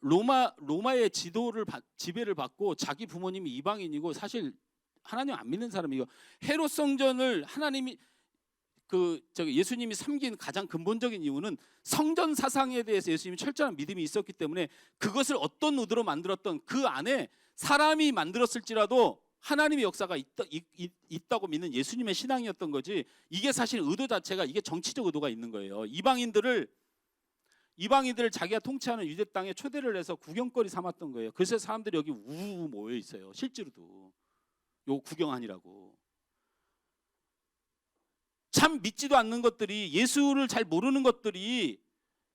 Speaker 1: 로마의 지배를 받고 자기 부모님이 이방인이고 사실 하나님 안 믿는 사람이에요. 헤롯 성전을 하나님이 예수님이 섬긴 가장 근본적인 이유는 성전 사상에 대해서 예수님이 철저한 믿음이 있었기 때문에 그것을 어떤 의도로 만들었던 그 안에 사람이 만들었을지라도 하나님의 역사가 있다고 믿는 예수님의 신앙이었던 거지. 이게 사실 의도 자체가 이게 정치적 의도가 있는 거예요. 이방인들을 자기가 통치하는 유대 땅에 초대를 해서 구경거리 삼았던 거예요. 그래서 사람들이 여기 우우 모여 있어요. 실제로도 요 구경하니라고. 참 믿지도 않는 것들이, 예수를 잘 모르는 것들이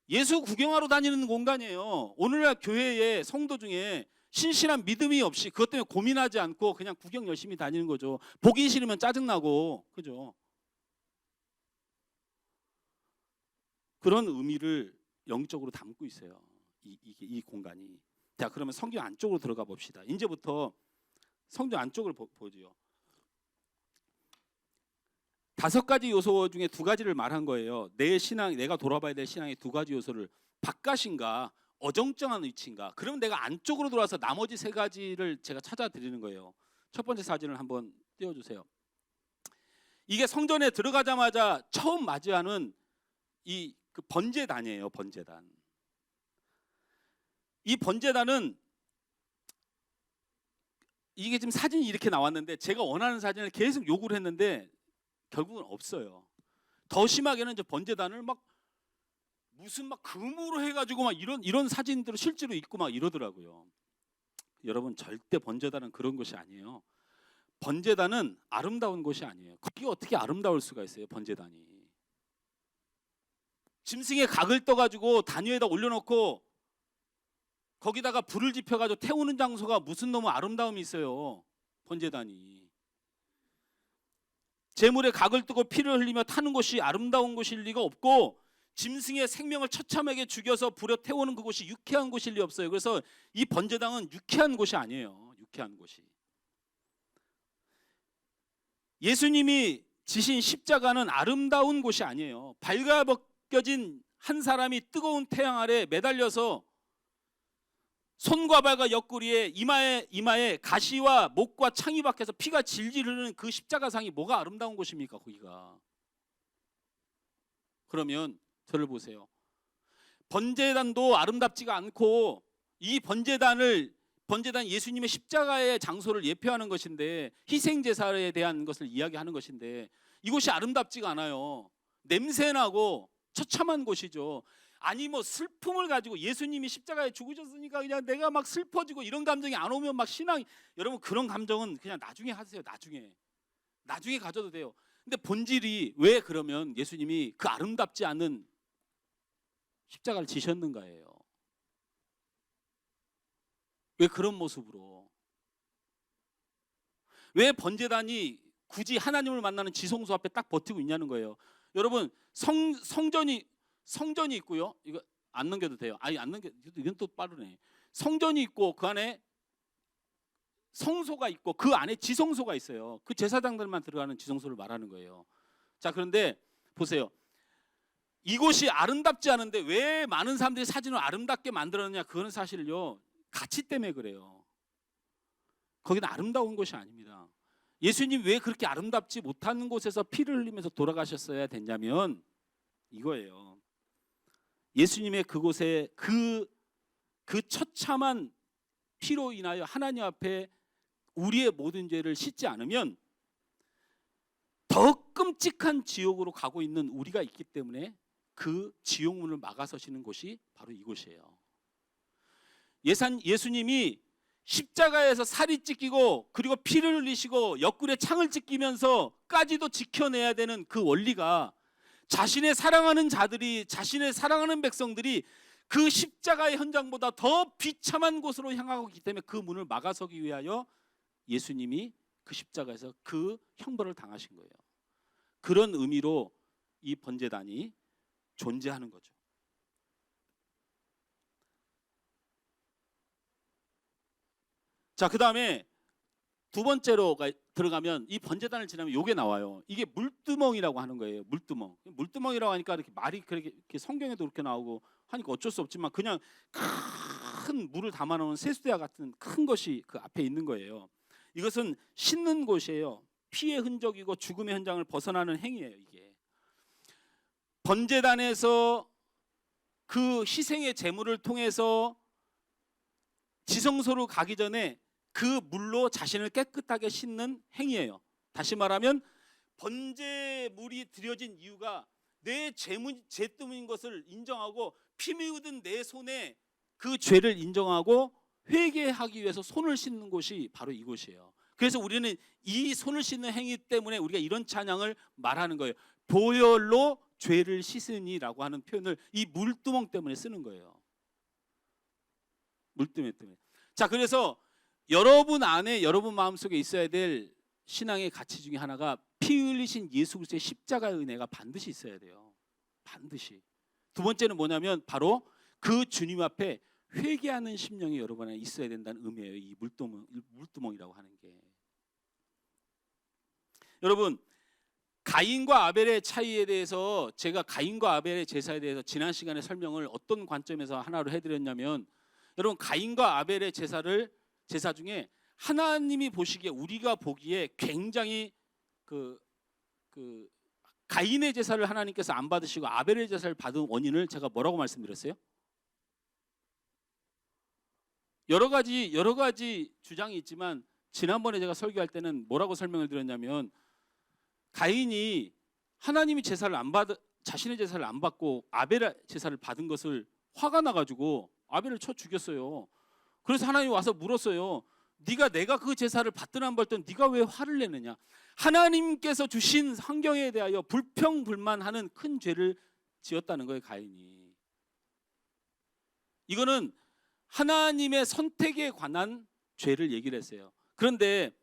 Speaker 1: 예수 구경하러 다니는 공간이에요. 오늘날 교회의 성도 중에 신실한 믿음이 없이 그것 때문에 고민하지 않고 그냥 구경 열심히 다니는 거죠. 보기 싫으면 짜증나고, 그죠? 그런 의미를 영적으로 담고 있어요. 이 공간이. 자, 그러면 성경 안쪽으로 들어가 봅시다. 이제부터 성경 안쪽을 보죠. 5가지 요소 중에 2가지를 말한 거예요. 내 신앙, 내가 돌아봐야 될 신앙의 2가지 요소를 바깥인가 어정쩡한 위치인가. 그러면 내가 안쪽으로 들어와서 나머지 3가지를 제가 찾아드리는 거예요. 첫 번째 사진을 한번 띄워주세요. 이게 성전에 들어가자마자 처음 맞이하는 그 번제단이에요. 번제단. 이 번제단은 이게 지금 사진이 이렇게 나왔는데 제가 원하는 사진을 계속 요구를 했는데 결국은 없어요. 더 심하게는 이제 번제단을 무슨 금으로 해가지고 이런 사진들을 실제로 있고 이러더라고요. 여러분 절대 번제단은 그런 것이 아니에요. 번제단은 아름다운 것이 아니에요. 그게 어떻게 아름다울 수가 있어요, 번제단이. 짐승의 각을 떠가지고 단 위에다 올려놓고 거기다가 불을 지펴가지고 태우는 장소가 무슨 너무 아름다움이 있어요, 번제단이. 제물에 각을 뜨고 피를 흘리며 타는 것이 아름다운 것일 리가 없고 짐승의 생명을 처참하게 죽여서 불에 태우는 그곳이 유쾌한 곳일 리 없어요. 그래서 이 번제단은 유쾌한 곳이 아니에요. 유쾌한 곳이. 예수님이 지신 십자가는 아름다운 곳이 아니에요. 발가벗겨진 한 사람이 뜨거운 태양 아래 매달려서 손과 발과 옆구리에 이마에 가시와 목과 창이 박혀서 피가 질질 흐르는 그 십자가상이 뭐가 아름다운 곳입니까? 거기가. 그러면 저를 보세요. 번제단도 아름답지가 않고 이 번제단 예수님의 십자가의 장소를 예표하는 것인데 희생제사에 대한 것을 이야기하는 것인데 이곳이 아름답지가 않아요. 냄새나고 처참한 곳이죠. 아니 슬픔을 가지고 예수님이 십자가에 죽으셨으니까 그냥 내가 슬퍼지고 이런 감정이 안 오면 신앙이, 여러분 그런 감정은 그냥 나중에 하세요. 나중에 가져도 돼요. 근데 본질이 왜 그러면 예수님이 그 아름답지 않은 십자가를 지셨는가예요. 왜 그런 모습으로? 왜 번제단이 굳이 하나님을 만나는 지성소 앞에 딱 버티고 있냐는 거예요. 여러분 성전이 있고요. 이거 안 넘겨도 돼요. 아니 안 넘겨. 이건 또 빠르네. 성전이 있고 그 안에 성소가 있고 그 안에 지성소가 있어요. 그 제사장들만 들어가는 지성소를 말하는 거예요. 자, 그런데 보세요. 이곳이 아름답지 않은데 왜 많은 사람들이 사진을 아름답게 만들었느냐? 그거는 사실요 가치 때문에 그래요. 거기는 아름다운 곳이 아닙니다. 예수님 왜 그렇게 아름답지 못하는 곳에서 피를 흘리면서 돌아가셨어야 됐냐면 이거예요. 예수님의 그곳에 그 처참한 피로 인하여 하나님 앞에 우리의 모든 죄를 씻지 않으면 더 끔찍한 지옥으로 가고 있는 우리가 있기 때문에 그 지옥문을 막아서시는 곳이 바로 이곳이에요. 예수님이 십자가에서 살이 찢기고 그리고 피를 흘리시고 옆구리에 창을 찢기면서까지도 지켜내야 되는 그 원리가 자신의 사랑하는 자들이, 자신의 사랑하는 백성들이 그 십자가의 현장보다 더 비참한 곳으로 향하고 있기 때문에 그 문을 막아서기 위하여 예수님이 그 십자가에서 그 형벌을 당하신 거예요. 그런 의미로 이 번제단이 존재하는 거죠. 자, 그 다음에 두 번째로 들어가면 이 번제단을 지나면 요게 나와요. 이게 물두멍이라고 하는 거예요. 물두멍. 물두멍이라고 하니까 이렇게 말이 이렇게 성경에도 그렇게 나오고 하니까 어쩔 수 없지만 그냥 큰 물을 담아놓은 세수대와 같은 큰 것이 그 앞에 있는 거예요. 이것은 씻는 곳이에요. 피의 흔적이고 죽음의 현장을 벗어나는 행위예요. 이게 번제단에서 그 희생의 제물을 통해서 지성소로 가기 전에 그 물로 자신을 깨끗하게 씻는 행위예요. 다시 말하면 번제물이 드려진 이유가 내 죄 때문인 것을 인정하고 피 묻은 내 손에 그 죄를 인정하고 회개하기 위해서 손을 씻는 곳이 바로 이곳이에요. 그래서 우리는 이 손을 씻는 행위 때문에 우리가 이런 찬양을 말하는 거예요. 보혈로 죄를 씻으니라고 하는 표현을 이 물두멍 때문에 쓰는 거예요. 물두멍 때문에. 자, 그래서 여러분 안에, 여러분 마음속에 있어야 될 신앙의 가치 중에 하나가 피 흘리신 예수 그리스도의 십자가의 은혜가 반드시 있어야 돼요. 반드시. 두 번째는 뭐냐면 바로 그 주님 앞에 회개하는 심령이 여러분 안에 있어야 된다는 의미예요. 이 물두멍이라고 하는 게. 여러분, 가인과 아벨의 차이에 대해서 제가 가인과 아벨의 제사에 대해서 지난 시간에 설명을 어떤 관점에서 하나로 해드렸냐면, 여러분 가인과 아벨의 제사 중에 하나님이 보시기에, 우리가 보기에 굉장히 가인의 제사를 하나님께서 안 받으시고 아벨의 제사를 받은 원인을 제가 뭐라고 말씀드렸어요? 여러 가지 주장이 있지만 지난번에 제가 설교할 때는 뭐라고 설명을 드렸냐면, 가인이 하나님이 자신의 제사를 안 받고 아벨의 제사를 받은 것을 화가 나가지고 아벨을 쳐 죽였어요. 그래서 하나님이 와서 물었어요. 내가 그 제사를 받든 안 받든 네가 왜 화를 내느냐? 하나님께서 주신 환경에 대하여 불평불만하는 큰 죄를 지었다는 거예요, 가인이. 이거는 하나님의 선택에 관한 죄를 얘기를 했어요. 그런데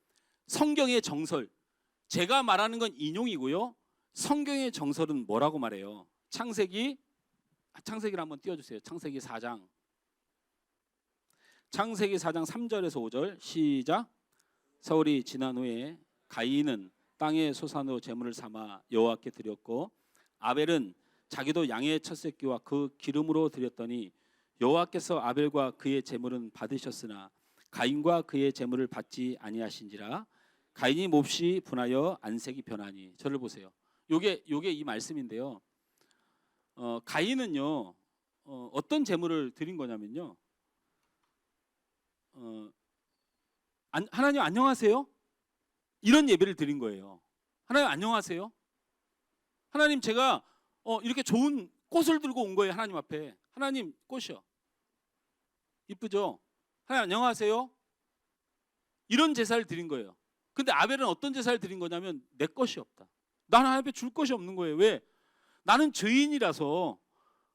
Speaker 1: 성경의 정설, 제가 말하는 건 인용이고요. 성경의 정설은 뭐라고 말해요? 창세기를 한번 띄워주세요. 창세기 4장 3절에서 5절 시작. 세월이 지난 후에 가인은 땅의 소산으로 제물을 삼아 여호와께 드렸고, 아벨은 자기도 양의 첫 새끼와 그 기름으로 드렸더니 여호와께서 아벨과 그의 제물은 받으셨으나 가인과 그의 제물을 받지 아니하신지라. 가인이 몹시 분하여 안색이 변하니. 저를 보세요. 요게 이 말씀인데요. 가인은요 어떤 제물을 드린 거냐면요, 하나님 안녕하세요? 이런 예배를 드린 거예요. 하나님 안녕하세요? 하나님 제가 이렇게 좋은 꽃을 들고 온 거예요. 하나님 앞에. 하나님 꽃이요. 이쁘죠? 하나님 안녕하세요? 이런 제사를 드린 거예요. 근데 아벨은 어떤 제사를 드린 거냐면, 내 것이 없다. 나는 하나님 앞에 줄 것이 없는 거예요. 왜? 나는 죄인이라서,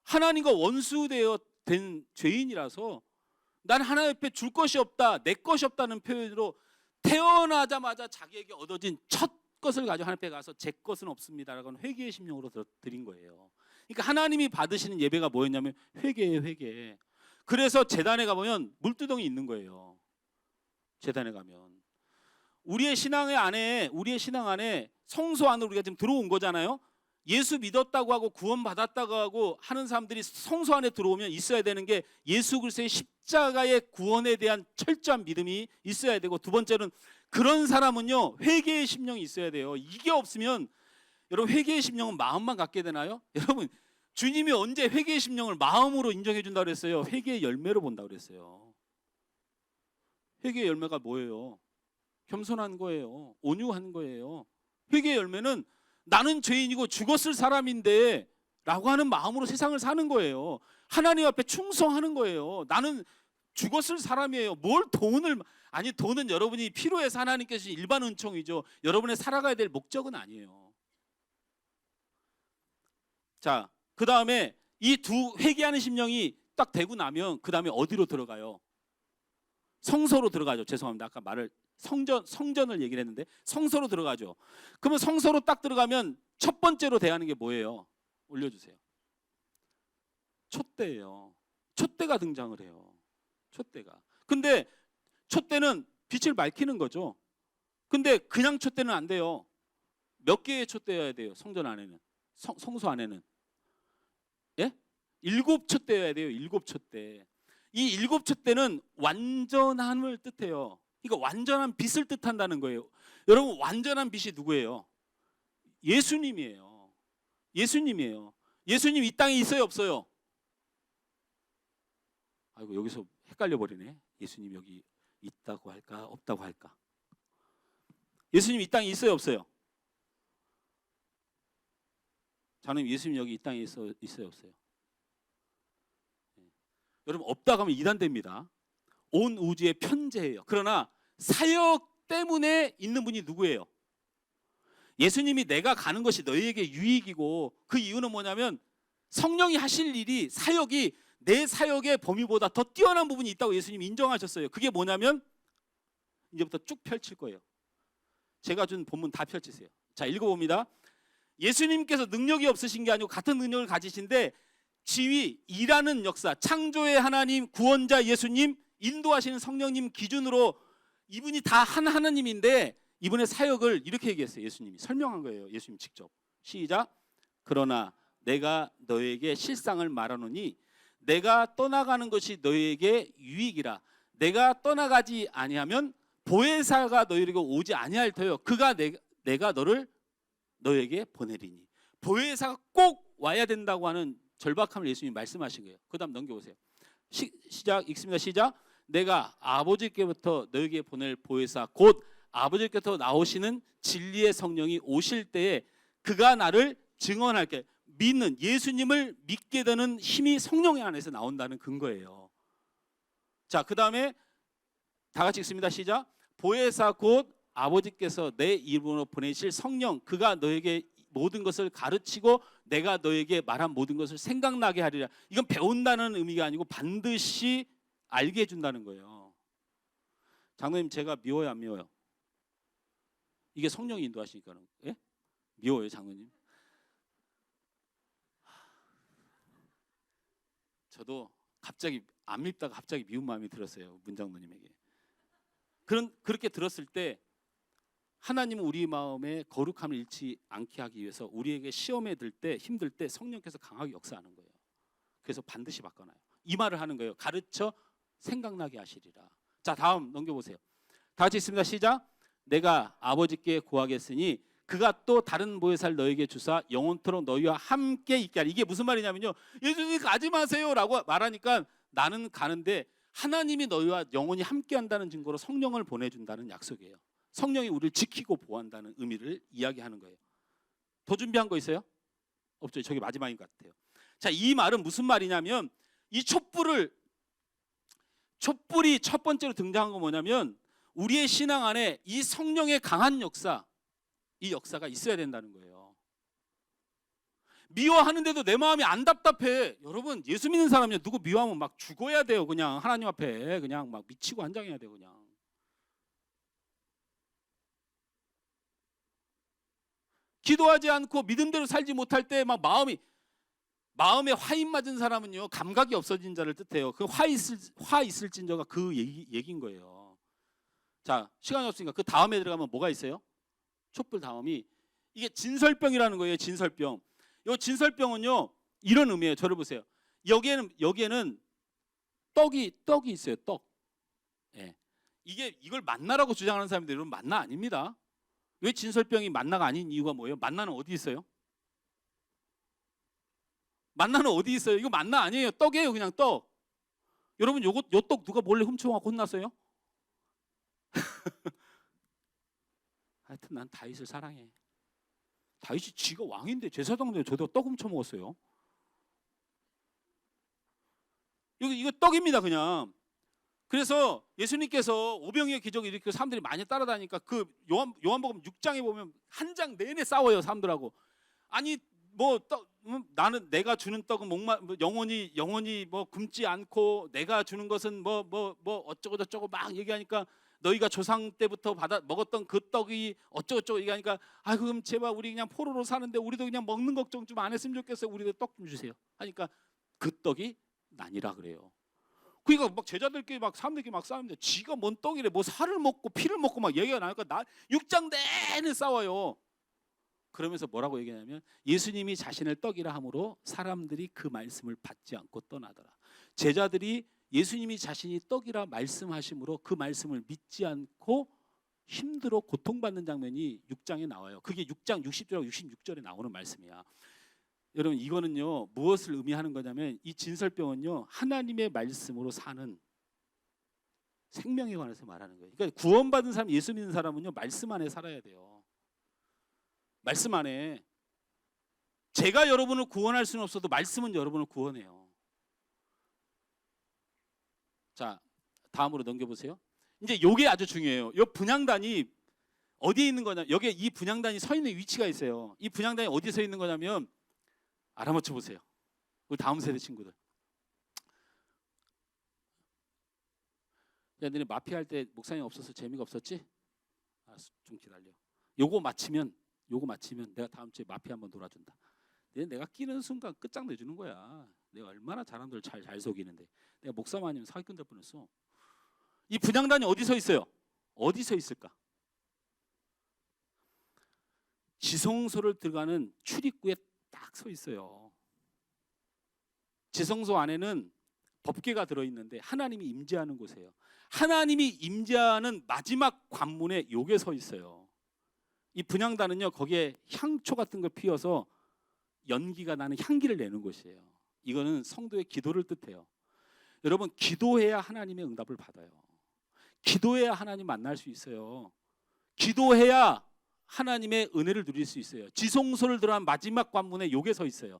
Speaker 1: 하나님과 원수되어 된 죄인이라서 나는 하나님 앞에 줄 것이 없다, 내 것이 없다는 표현으로 태어나자마자 자기에게 얻어진 첫 것을 가지고 하나님 앞에 가서 제 것은 없습니다라고 하는 회개의 심령으로 드린 거예요. 그러니까 하나님이 받으시는 예배가 뭐였냐면 회개예요, 회개. 그래서 제단에 가보면 물두덩이 있는 거예요. 제단에 가면 우리의 신앙 안에 성소 안으로 우리가 지금 들어온 거잖아요. 예수 믿었다고 하고 구원받았다고 하고 하는 사람들이 성소 안에 들어오면 있어야 되는 게 예수 그리스도의 십자가의 구원에 대한 철저한 믿음이 있어야 되고, 두 번째는 그런 사람은요 회개의 심령이 있어야 돼요. 이게 없으면, 여러분 회개의 심령은 마음만 갖게 되나요? 여러분 주님이 언제 회개의 심령을 마음으로 인정해 준다 그랬어요? 회개의 열매로 본다 그랬어요. 회개의 열매가 뭐예요? 겸손한 거예요. 온유한 거예요. 회개의 열매는 나는 죄인이고 죽었을 사람인데 라고 하는 마음으로 세상을 사는 거예요. 하나님 앞에 충성하는 거예요. 나는 죽었을 사람이에요. 뭘 돈을, 아니 돈은 여러분이 필요해서 하나님께 주신 일반 은총이죠. 여러분의 살아가야 될 목적은 아니에요. 자, 그 다음에 이 두 회개하는 심령이 딱 되고 나면 그 다음에 어디로 들어가요? 성소로 들어가죠. 죄송합니다. 아까 말을 성전을 얘기를 했는데 성소로 들어가죠. 그러면 성소로 딱 들어가면 첫 번째로 대하는 게 뭐예요? 올려주세요. 촛대예요. 촛대가 등장을 해요. 촛대가. 근데 촛대는 빛을 밝히는 거죠. 근데 그냥 촛대는 안 돼요. 몇 개의 촛대여야 돼요? 성전 안에는, 성소 안에는. 예? 7촛대여야 돼요. 7촛대. 이 7촛대는 완전함을 뜻해요. 그러니까 완전한 빛을 뜻한다는 거예요. 여러분, 완전한 빛이 누구예요? 예수님이에요. 예수님이에요. 예수님 이 땅에 있어요, 없어요? 아이고, 여기서 헷갈려 버리네. 예수님 여기 있다고 할까, 없다고 할까? 예수님 이 땅에 있어요, 없어요? 저는 예수님 여기 이 땅에 있어요, 없어요? 여러분, 없다고 하면 이단됩니다. 온 우주의 편재예요. 그러나 사역 때문에 있는 분이 누구예요? 예수님이 내가 가는 것이 너희에게 유익이고, 그 이유는 뭐냐면 성령이 하실 일이, 사역이 내 사역의 범위보다 더 뛰어난 부분이 있다고 예수님이 인정하셨어요. 그게 뭐냐면 이제부터 쭉 펼칠 거예요. 제가 준 본문 다 펼치세요. 자, 읽어봅니다. 예수님께서 능력이 없으신 게 아니고 같은 능력을 가지신데 지위, 일하는 역사, 창조의 하나님, 구원자 예수님, 인도하시는 성령님 기준으로 이분이 다 한 하나님인데 이분의 사역을 이렇게 얘기했어요. 예수님이 설명한 거예요. 예수님 직접. 시작. 그러나 내가 너에게 실상을 말하노니 내가 떠나가는 것이 너에게 유익이라. 내가 떠나가지 아니하면 보혜사가 너희에게 오지 아니할 터요. 그가 내가 너에게 보내리니. 보혜사가 꼭 와야 된다고 하는 절박함을 예수님이 말씀하신 거예요. 그 다음 넘겨보세요. 시작. 읽습니다. 시작. 내가 아버지께부터 너에게 보낼 보혜사 곧 아버지께부터 나오시는 진리의 성령이 오실 때에 그가 나를 증언할게. 믿는, 예수님을 믿게 되는 힘이 성령의 안에서 나온다는 근거예요. 자, 그 다음에 다 같이 읽습니다. 시작. 보혜사 곧 아버지께서 내 이름으로 보내실 성령, 그가 너에게 모든 것을 가르치고 내가 너에게 말한 모든 것을 생각나게 하리라. 이건 배운다는 의미가 아니고 반드시 알게 해준다는 거예요. 장로님, 제가 미워요, 안 미워요? 이게 성령이 인도하시니까. 예? 미워요, 장로님? 저도 갑자기 안 밉다가 갑자기 미운 마음이 들었어요. 문장로님에게. 그렇게 들었을 때 하나님은 우리 마음에 거룩함을 잃지 않게 하기 위해서 우리에게 시험에 들 때, 힘들 때 성령께서 강하게 역사하는 거예요. 그래서 반드시 바꿔놔요. 이 말을 하는 거예요. 가르쳐 생각나게 하시리라. 자, 다음 넘겨보세요. 다 같이 있습니다. 시작. 내가 아버지께 구하겠으니 그가 또 다른 보혜사를 너에게 주사 영원토록 너희와 함께 있게 하리. 이게 무슨 말이냐면요, 예수님 가지 마세요 라고 말하니까 나는 가는데 하나님이 너희와 영원히 함께 한다는 증거로 성령을 보내준다는 약속이에요. 성령이 우리를 지키고 보호한다는 의미를 이야기하는 거예요. 더 준비한 거 있어요? 없죠. 저게 마지막인 것 같아요. 자, 이 말은 무슨 말이냐면 이 촛불이 첫 번째로 등장한 건 뭐냐면 우리의 신앙 안에 이 성령의 강한 역사, 이 역사가 있어야 된다는 거예요. 미워하는데도 내 마음이 안 답답해. 여러분, 예수 믿는 사람이 누구 미워하면 막 죽어야 돼요. 그냥 하나님 앞에 그냥 막 미치고 한장해야 돼요. 그냥. 기도하지 않고 믿음대로 살지 못할 때 막 마음에 화인 맞은 사람은요, 감각이 없어진 자를 뜻해요. 그 화 있을진저가 그 얘기인 거예요. 자, 시간이 없으니까 그 다음에 들어가면 뭐가 있어요? 촛불 다음이 이게 진설병이라는 거예요. 진설병. 이 진설병은요 이런 의미예요. 저를 보세요. 여기에는 떡이 있어요. 떡. 예. 이걸 만나라고 주장하는 사람들 여러분 만나 아닙니다. 왜 진설병이 만나가 아닌 이유가 뭐예요? 만나는 어디 있어요? 만나는 어디 있어요? 이거 만나 아니에요. 떡이에요. 그냥 떡. 여러분 요 떡 누가 몰래 훔쳐가고 혼났어요? 하여튼 난 다윗을 사랑해. 다윗이 지가 왕인데 제사장인데 저도 떡 훔쳐 먹었어요. 이거 떡입니다 그냥. 그래서 예수님께서 오병이어 기적을 일으키고 사람들이 많이 따라다니까 그 요한복음 6장에 보면 한 장 내내 싸워요 사람들하고. 아니 뭐 나는 내가 주는 떡은 영원히 뭐 굶지 않고 내가 주는 것은 뭐 어쩌고 저쩌고 막 얘기하니까 너희가 조상 때부터 먹었던 그 떡이 어쩌고저쩌고 얘기하니까 아 그럼 제발 우리 그냥 포로로 사는데 우리도 그냥 먹는 걱정 좀 안 했으면 좋겠어요. 우리도 떡 좀 주세요. 하니까 그 떡이 난이라 그래요. 그러니까 막 제자들끼리 막 사람들끼리 막 싸우는데 지가 뭔 떡이래. 뭐 살을 먹고 피를 먹고 막 얘기가 나니까 6장 내내 싸워요. 그러면서 뭐라고 얘기하냐면 예수님이 자신을 떡이라 함으로 사람들이 그 말씀을 받지 않고 떠나더라. 제자들이 예수님이 자신이 떡이라 말씀하심으로 그 말씀을 믿지 않고 힘들어 고통받는 장면이 6장에 나와요. 그게 6장 60절하고 66절에 나오는 말씀이야. 여러분 이거는요 무엇을 의미하는 거냐면 이 진설병은요 하나님의 말씀으로 사는 생명에 관해서 말하는 거예요. 그러니까 구원받은 사람, 예수 믿는 사람은요 말씀 안에 살아야 돼요. 말씀 안에. 제가 여러분을 구원할 수는 없어도 말씀은 여러분을 구원해요. 자, 다음으로 넘겨보세요. 이제 요게 아주 중요해요. 요 분향단이 어디에 있는 거냐? 여기에 이 분향단이 서 있는 위치가 있어요. 이 분향단이 어디에 서 있는 거냐면 알아맞혀 보세요. 우리 다음 세대 친구들. 야, 너네 마피아 할 때 목사님 없어서 재미가 없었지? 알았어, 좀 기다려. 요거 마치면 내가 다음 주에 마피아 한번 놀아준다. 내가 끼는 순간 끝장내주는 거야. 내가 얼마나 사람들 잘 속이는데. 내가 목사만 아니면 사기꾼 될 뻔했어. 이 분향단이 어디 서 있어요? 어디 서 있을까? 지성소를 들어가는 출입구에 딱 서 있어요. 지성소 안에는 법궤가 들어있는데 하나님이 임재하는 곳이에요. 하나님이 임재하는 마지막 관문에 요게 서 있어요. 이 분향단은요 거기에 향초 같은 걸 피워서 연기가 나는 향기를 내는 곳이에요. 이거는 성도의 기도를 뜻해요. 여러분 기도해야 하나님의 응답을 받아요. 기도해야 하나님 만날 수 있어요. 기도해야 하나님의 은혜를 누릴 수 있어요. 지성소를 들어간 마지막 관문에 요게 서 있어요.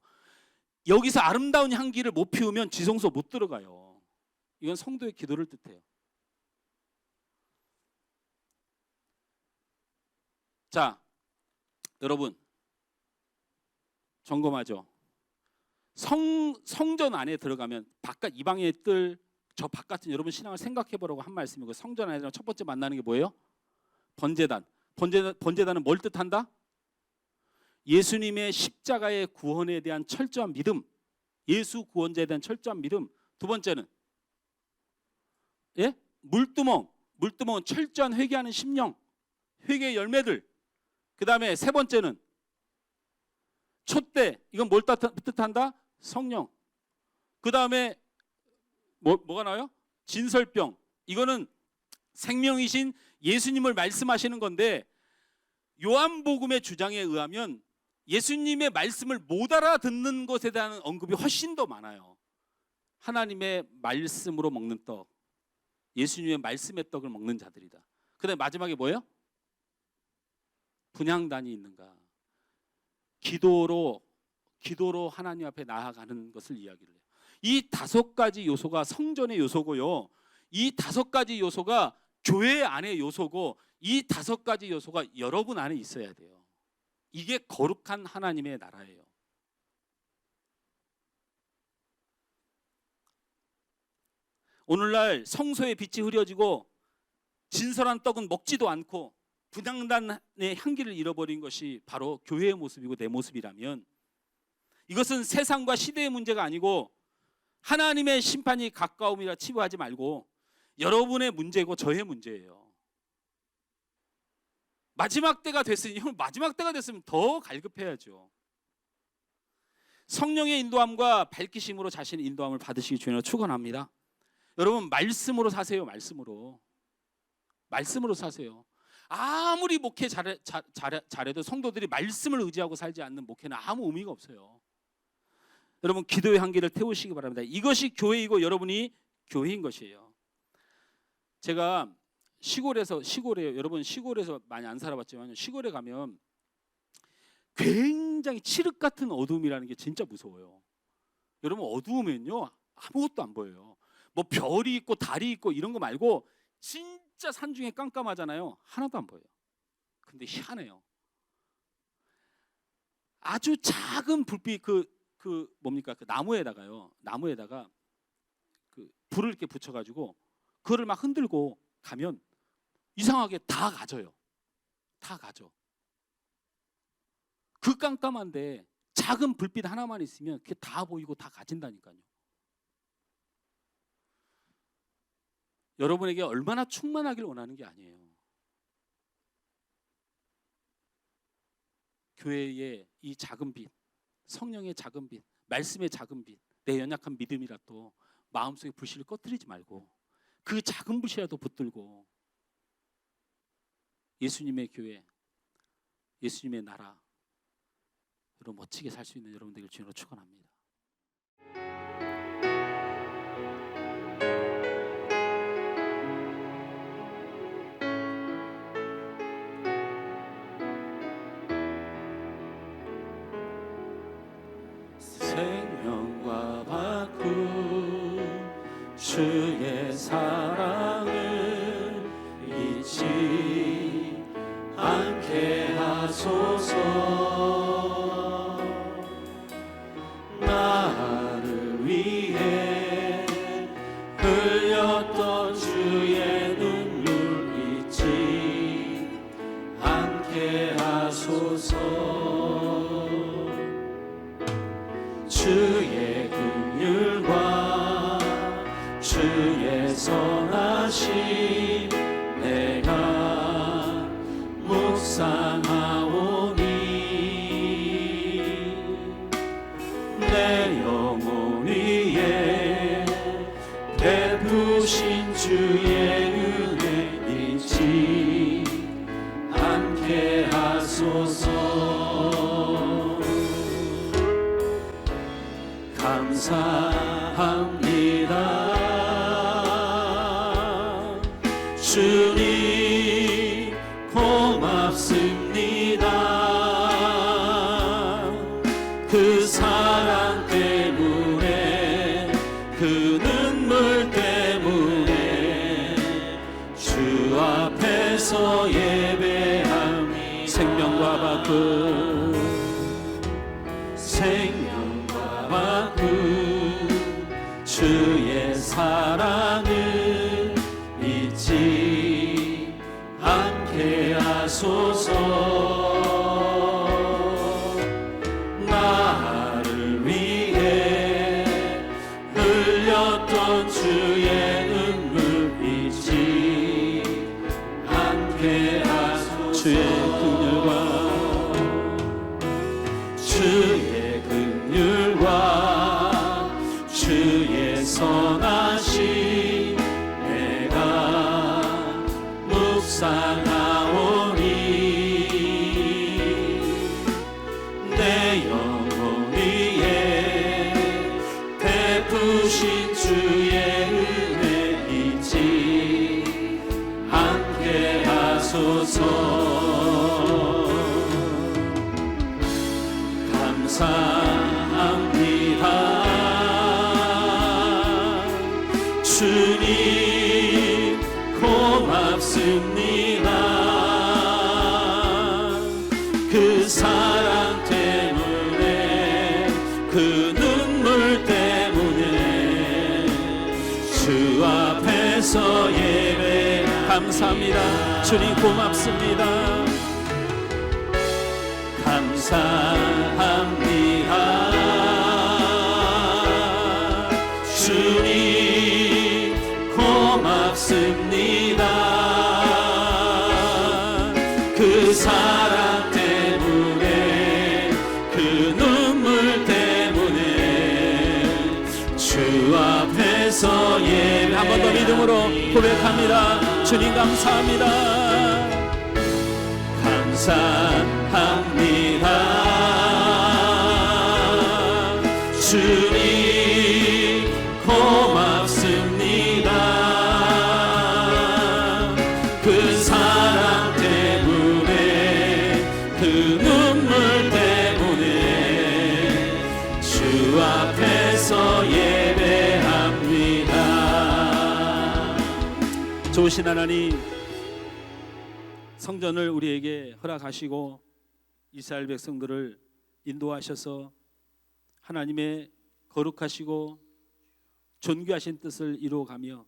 Speaker 1: 여기서 아름다운 향기를 못 피우면 지성소 못 들어가요. 이건 성도의 기도를 뜻해요. 자, 여러분 점검하죠. 성전 안에 들어가면 바깥 이방의 뜰 저 바깥은 여러분 신앙을 생각해 보라고 한 말씀이고 성전 안에 들어가면 첫 번째 만나는 게 뭐예요? 번제단. 번제단은 뭘 뜻한다? 예수님의 십자가의 구원에 대한 철저한 믿음, 예수 구원자에 대한 철저한 믿음. 두 번째는 물두멍은 철저한 회개하는 심령, 회개의 열매들. 그 다음에 세 번째는 촛대. 이건 뭘 뜻한다? 성령. 그 다음에 뭐가 나와요? 진설병. 이거는 생명이신 예수님을 말씀하시는 건데 요한복음의 주장에 의하면 예수님의 말씀을 못 알아듣는 것에 대한 언급이 훨씬 더 많아요. 하나님의 말씀으로 먹는 떡, 예수님의 말씀의 떡을 먹는 자들이다. 그 다음에 마지막에 뭐예요? 분향단이 있는가? 기도로 하나님 앞에 나아가는 것을 이야기를 해요. 이 5가지 요소가 성전의 요소고요. 이 5가지 요소가 교회 안의 요소고 이 5가지 요소가 여러분 안에 있어야 돼요. 이게 거룩한 하나님의 나라예요. 오늘날 성소의 빛이 흐려지고 진설한 떡은 먹지도 않고 분향단의 향기를 잃어버린 것이 바로 교회의 모습이고 내 모습이라면 이것은 세상과 시대의 문제가 아니고 하나님의 심판이 가까움이라 치부하지 말고 여러분의 문제고 저의 문제예요. 마지막 때가 됐으면 더 갈급해야죠. 성령의 인도함과 밝히심으로 자신의 인도함을 받으시기 주님으로 축원합니다. 여러분 말씀으로 사세요. 말씀으로 사세요. 아무리 목회 잘해도 성도들이 말씀을 의지하고 살지 않는 목회는 아무 의미가 없어요. 여러분 기도의 한기를 태우시기 바랍니다. 이것이 교회이고 여러분이 교회인 것이에요. 제가 시골에요. 여러분 시골에서 많이 안 살아봤지만 시골에 가면 굉장히 칠흑 같은 어둠이라는 게 진짜 무서워요. 여러분 어두우면요 아무것도 안 보여요. 뭐 별이 있고 달이 있고 이런 거 말고 진짜 산중에 깜깜하잖아요. 하나도 안 보여요. 근데 희한해요. 아주 작은 불빛 뭡니까? 그 나무에다가 그 불을 이렇게 붙여가지고 그거를 막 흔들고 가면 이상하게 다 가져요. 다 가져. 그 깜깜한데 작은 불빛 하나만 있으면 그게 다 보이고 다 가진다니까요. 여러분에게 얼마나 충만하길 원하는 게 아니에요. 교회의 이 작은 빛, 성령의 작은 빛, 말씀의 작은 빛, 내 연약한 믿음이라도 마음속에 불씨를 꺼뜨리지 말고 그 작은 불씨라도 붙들고 예수님의 교회, 예수님의 나라 여러분 멋지게 살 수 있는 여러분 되길 주님으로 축원합니다.
Speaker 2: 생명과 바꾼 주의 사랑을 잊지 않게 하소서. 나를 위해 흘렸던 주의 눈물 잊지 않게 하소서. 주의 긍휼과 주의 선하심 내가 묵상하오니 내 영혼 위에 베푸신 주의 은혜 잊지 않게 하소서. 감사합니다. 주님 고맙습니다. 그 사랑 때문에 그 눈물 때문에 주 앞에서 예배함이 생명과 바꾼 주의 사랑을 잊지 않게 하소서. 나를 위해 흘렸던 주의 눈물 잊지 않게 하소서. 주의 긍휼과 주의 선하심 내가 묵상하오니 내 영혼 위에 베푸신 주의 은혜 잊지 않게 하소서. 감사합니다. 주님 고맙습니다. 그 사랑 때문에 그 눈물 때문에 주 앞에서 예배 감사합니다. 주님 고맙습니다. 감사합니다. 주님 고맙습니다. 그 사랑 때문에 그 눈물 때문에 주 앞에서 예배 한 번 더 믿음으로 고백합니다. 주님 감사합니다. 감사합니다. 주님 고맙습니다. 그 사랑 때문에 그 눈물 때문에 주 앞에서 예배합니다.
Speaker 1: 좋으신 하나님, 성전을 우리에게 허락하시고 이스라엘 백성들을 인도하셔서 하나님의 거룩하시고 존귀하신 뜻을 이루어가며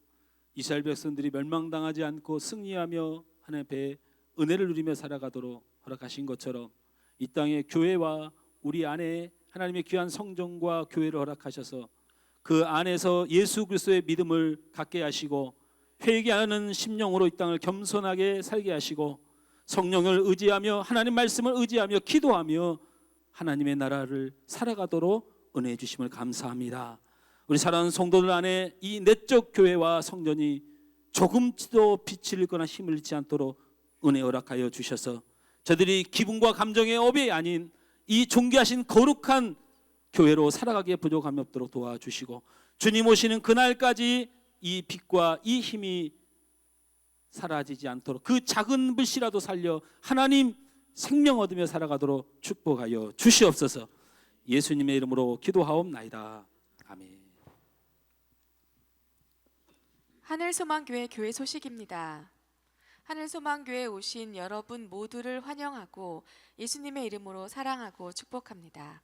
Speaker 1: 이스라엘 백성들이 멸망당하지 않고 승리하며 하나님 앞에 은혜를 누리며 살아가도록 허락하신 것처럼 이 땅의 교회와 우리 안에 하나님의 귀한 성전과 교회를 허락하셔서 그 안에서 예수 그리스도의 믿음을 갖게 하시고 회개하는 심령으로 이 땅을 겸손하게 살게 하시고 성령을 의지하며 하나님 말씀을 의지하며 기도하며 하나님의 나라를 살아가도록 은혜해 주심을 감사합니다. 우리 사랑하는 성도들 안에 이 내적 교회와 성전이 조금도 빛을 잃거나 힘을 잃지 않도록 은혜 허락하여 주셔서 저들이 기분과 감정의 업이 아닌 이 존귀하신 거룩한 교회로 살아가기에 부족함이 없도록 도와주시고 주님 오시는 그날까지 이 빛과 이 힘이 사라지지 않도록 그 작은 불씨라도 살려 하나님 생명 얻으며 살아가도록 축복하여 주시옵소서. 예수님의 이름으로 기도하옵나이다. 아멘.
Speaker 4: 하늘소망교회 교회 소식입니다. 하늘소망교회에 오신 여러분 모두를 환영하고 예수님의 이름으로 사랑하고 축복합니다.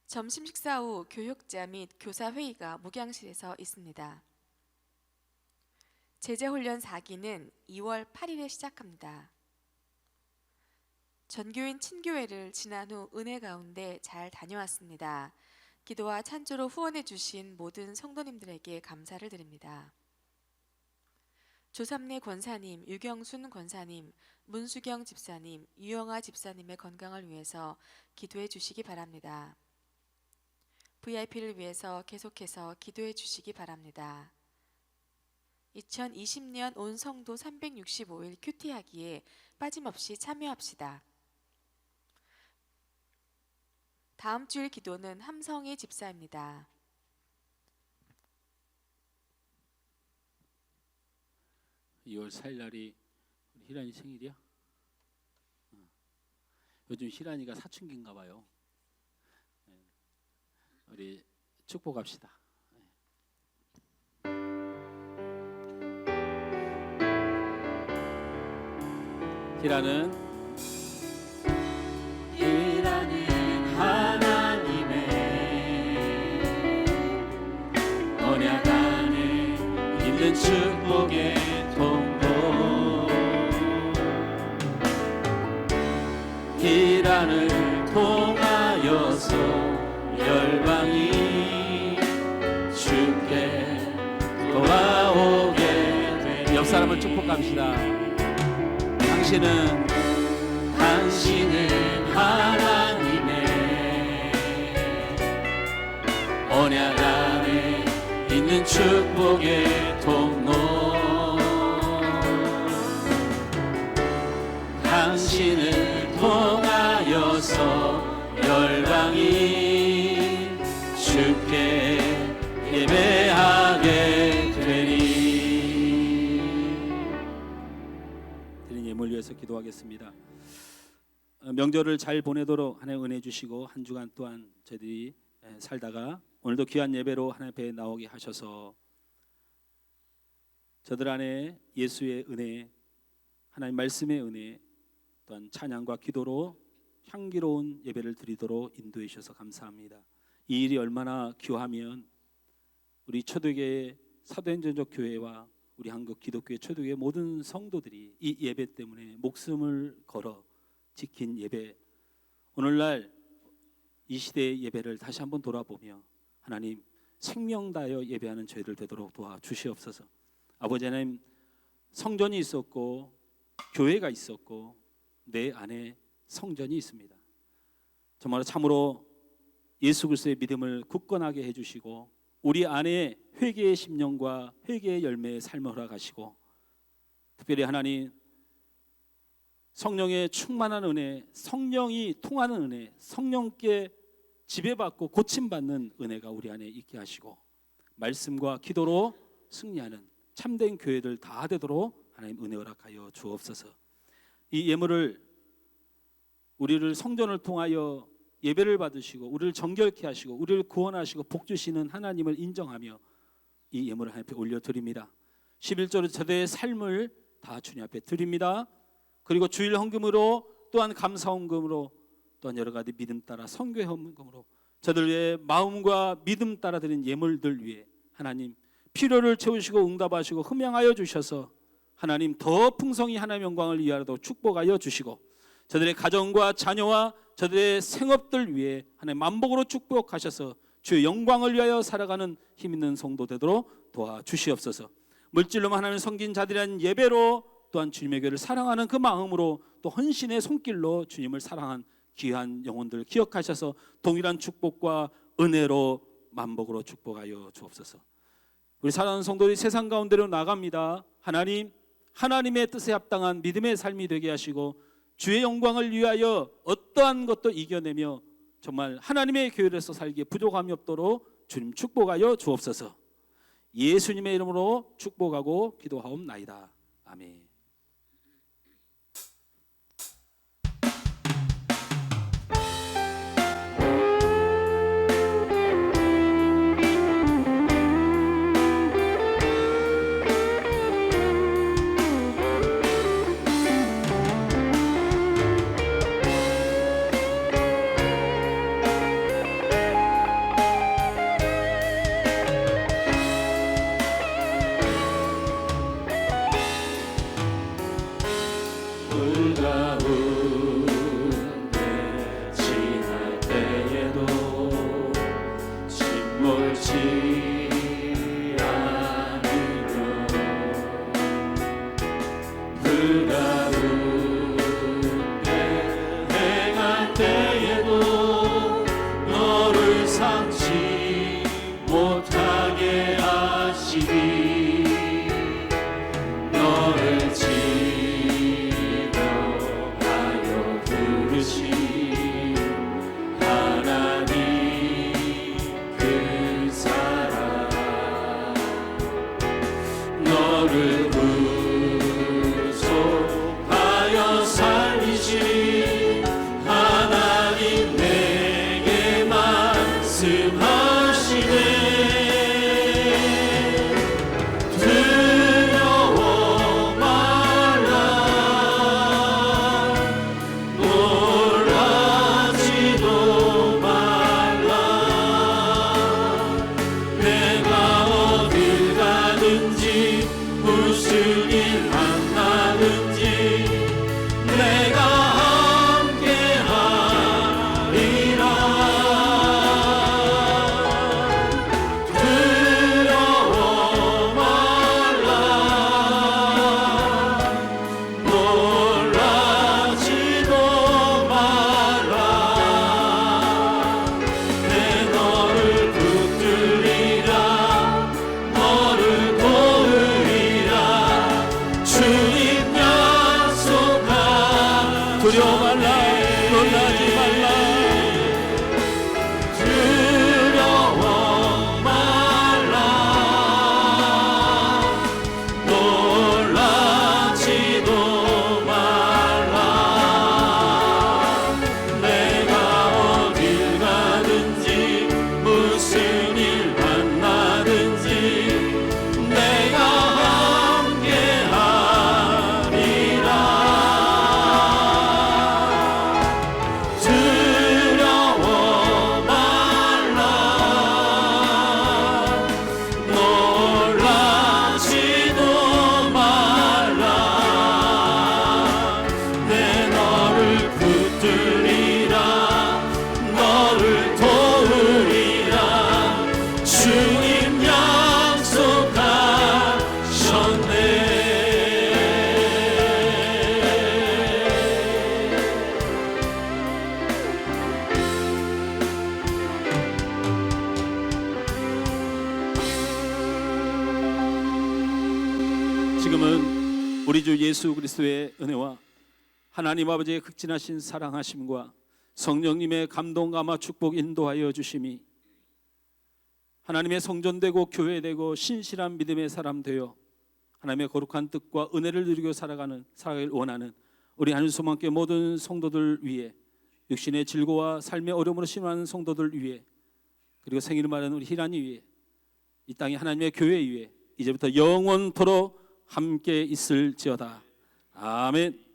Speaker 4: 점심 식사 후 교육자 및 교사 회의가 목양실에서 있습니다. 제자훈련 4기는 2월 8일에 시작합니다. 전교인 친교회를 지난 후 은혜 가운데 잘 다녀왔습니다. 기도와 찬조로 후원해 주신 모든 성도님들에게 감사를 드립니다. 조삼래 권사님, 유경순 권사님, 문수경 집사님, 유영아 집사님의 건강을 위해서 기도해 주시기 바랍니다. VIP를 위해서 계속해서 기도해 주시기 바랍니다. 2020년 온 성도 365일 큐티하기에 빠짐없이 참여합시다. 다음 주일 기도는 함성희 집사입니다.
Speaker 1: 이 2월 4일 날이 우리 희란이 생일이야? 요즘 희란이가 사춘기인가 봐요. 우리 축복합시다. 희란은
Speaker 2: 하나님의 언약 안에 있는 축복의 통로 기란을 통하여서 열방이 주께 돌아오게 되리.
Speaker 1: 옆 사람을 축복합시다. 당신은
Speaker 2: 하나님의 언약 안에 있는 축복의 통로 당신을 통하여서 열방이 주께 예배하게 되리.
Speaker 1: 드린 예물 위해서 기도하겠습니다. 명절을 잘 보내도록 하나님 은혜 주시고 한 주간 또한 저희들이 살다가 오늘도 귀한 예배로 하나님 앞에 나오게 하셔서 저들 안에 예수의 은혜, 하나님 말씀의 은혜, 또한 찬양과 기도로 향기로운 예배를 드리도록 인도해 주셔서 감사합니다. 이 일이 얼마나 귀하면 우리 초대교회 사도행전적 교회와 우리 한국 기독교회 초대교회 모든 성도들이 이 예배 때문에 목숨을 걸어 지킨 예배, 오늘날 이 시대의 예배를 다시 한번 돌아보며 하나님 생명 다하여 예배하는 저희들 되도록 도와주시옵소서. 아버지 하나님, 성전이 있었고 교회가 있었고 내 안에 성전이 있습니다. 정말 참으로 예수 그리스도의 믿음을 굳건하게 해주시고 우리 안에 회개의 심령과 회개의 열매의 삶을 허락하시고 특별히 하나님 성령의 충만한 은혜, 성령이 통하는 은혜, 성령께 지배받고 고침받는 은혜가 우리 안에 있게 하시고 말씀과 기도로 승리하는 참된 교회들 다 되도록 하나님 은혜 허락하여 주옵소서. 이 예물을 우리를 성전을 통하여 예배를 받으시고 우리를 정결케 하시고 우리를 구원하시고 복 주시는 하나님을 인정하며 이 예물을 하나님 앞에 올려드립니다. 11조로 저들의 삶을 다 주님 앞에 드립니다. 그리고 주일 헌금으로 또한 감사 헌금으로 또한 여러 가지 믿음 따라 선교 헌금으로 저들의 마음과 믿음 따라 드린 예물들 위해 하나님 필요를 채우시고 응답하시고 흠양하여 주셔서 하나님 더 풍성히 하나님의 영광을 위하여도 축복하여 주시고 저들의 가정과 자녀와 저들의 생업들 위해 하나님 만복으로 축복하셔서 주의 영광을 위하여 살아가는 힘 있는 성도 되도록 도와주시옵소서. 물질로만 하나님 섬긴 자들이란 예배로 또한 주님의 교회를 사랑하는 그 마음으로 또 헌신의 손길로 주님을 사랑한 귀한 영혼들 기억하셔서 동일한 축복과 은혜로 만복으로 축복하여 주옵소서. 우리 사랑하는 성도들이 세상 가운데로 나갑니다. 하나님의 뜻에 합당한 믿음의 삶이 되게 하시고 주의 영광을 위하여 어떠한 것도 이겨내며 정말 하나님의 교회에서 살기에 부족함이 없도록 주님 축복하여 주옵소서. 예수님의 이름으로 축복하고 기도하옵나이다. 아멘. 두려워 말라, 놀라지 말라. 두려워 말라, 놀라지도 말라. 내가 어딜 가든지 무슨 일 만나든지 내가 함께하리라. 지금은 우리 주 예수 그리스도의 은혜와 하나님 아버지의 극진하신 사랑하심과 성령님의 감동 감화 축복 인도하여 주심이 하나님의 성전되고 교회되고 신실한 믿음의 사람 되어 하나님의 거룩한 뜻과 은혜를 누리고 살아가길 원하는 우리 하늘 소망교회 모든 성도들 위해, 육신의 질고와 삶의 어려움으로 심한 성도들 위해, 그리고 생일을 맞은 우리 희란이 위해, 이 땅의 하나님의 교회 위에 이제부터 영원토록 함께 있을지어다. 아멘.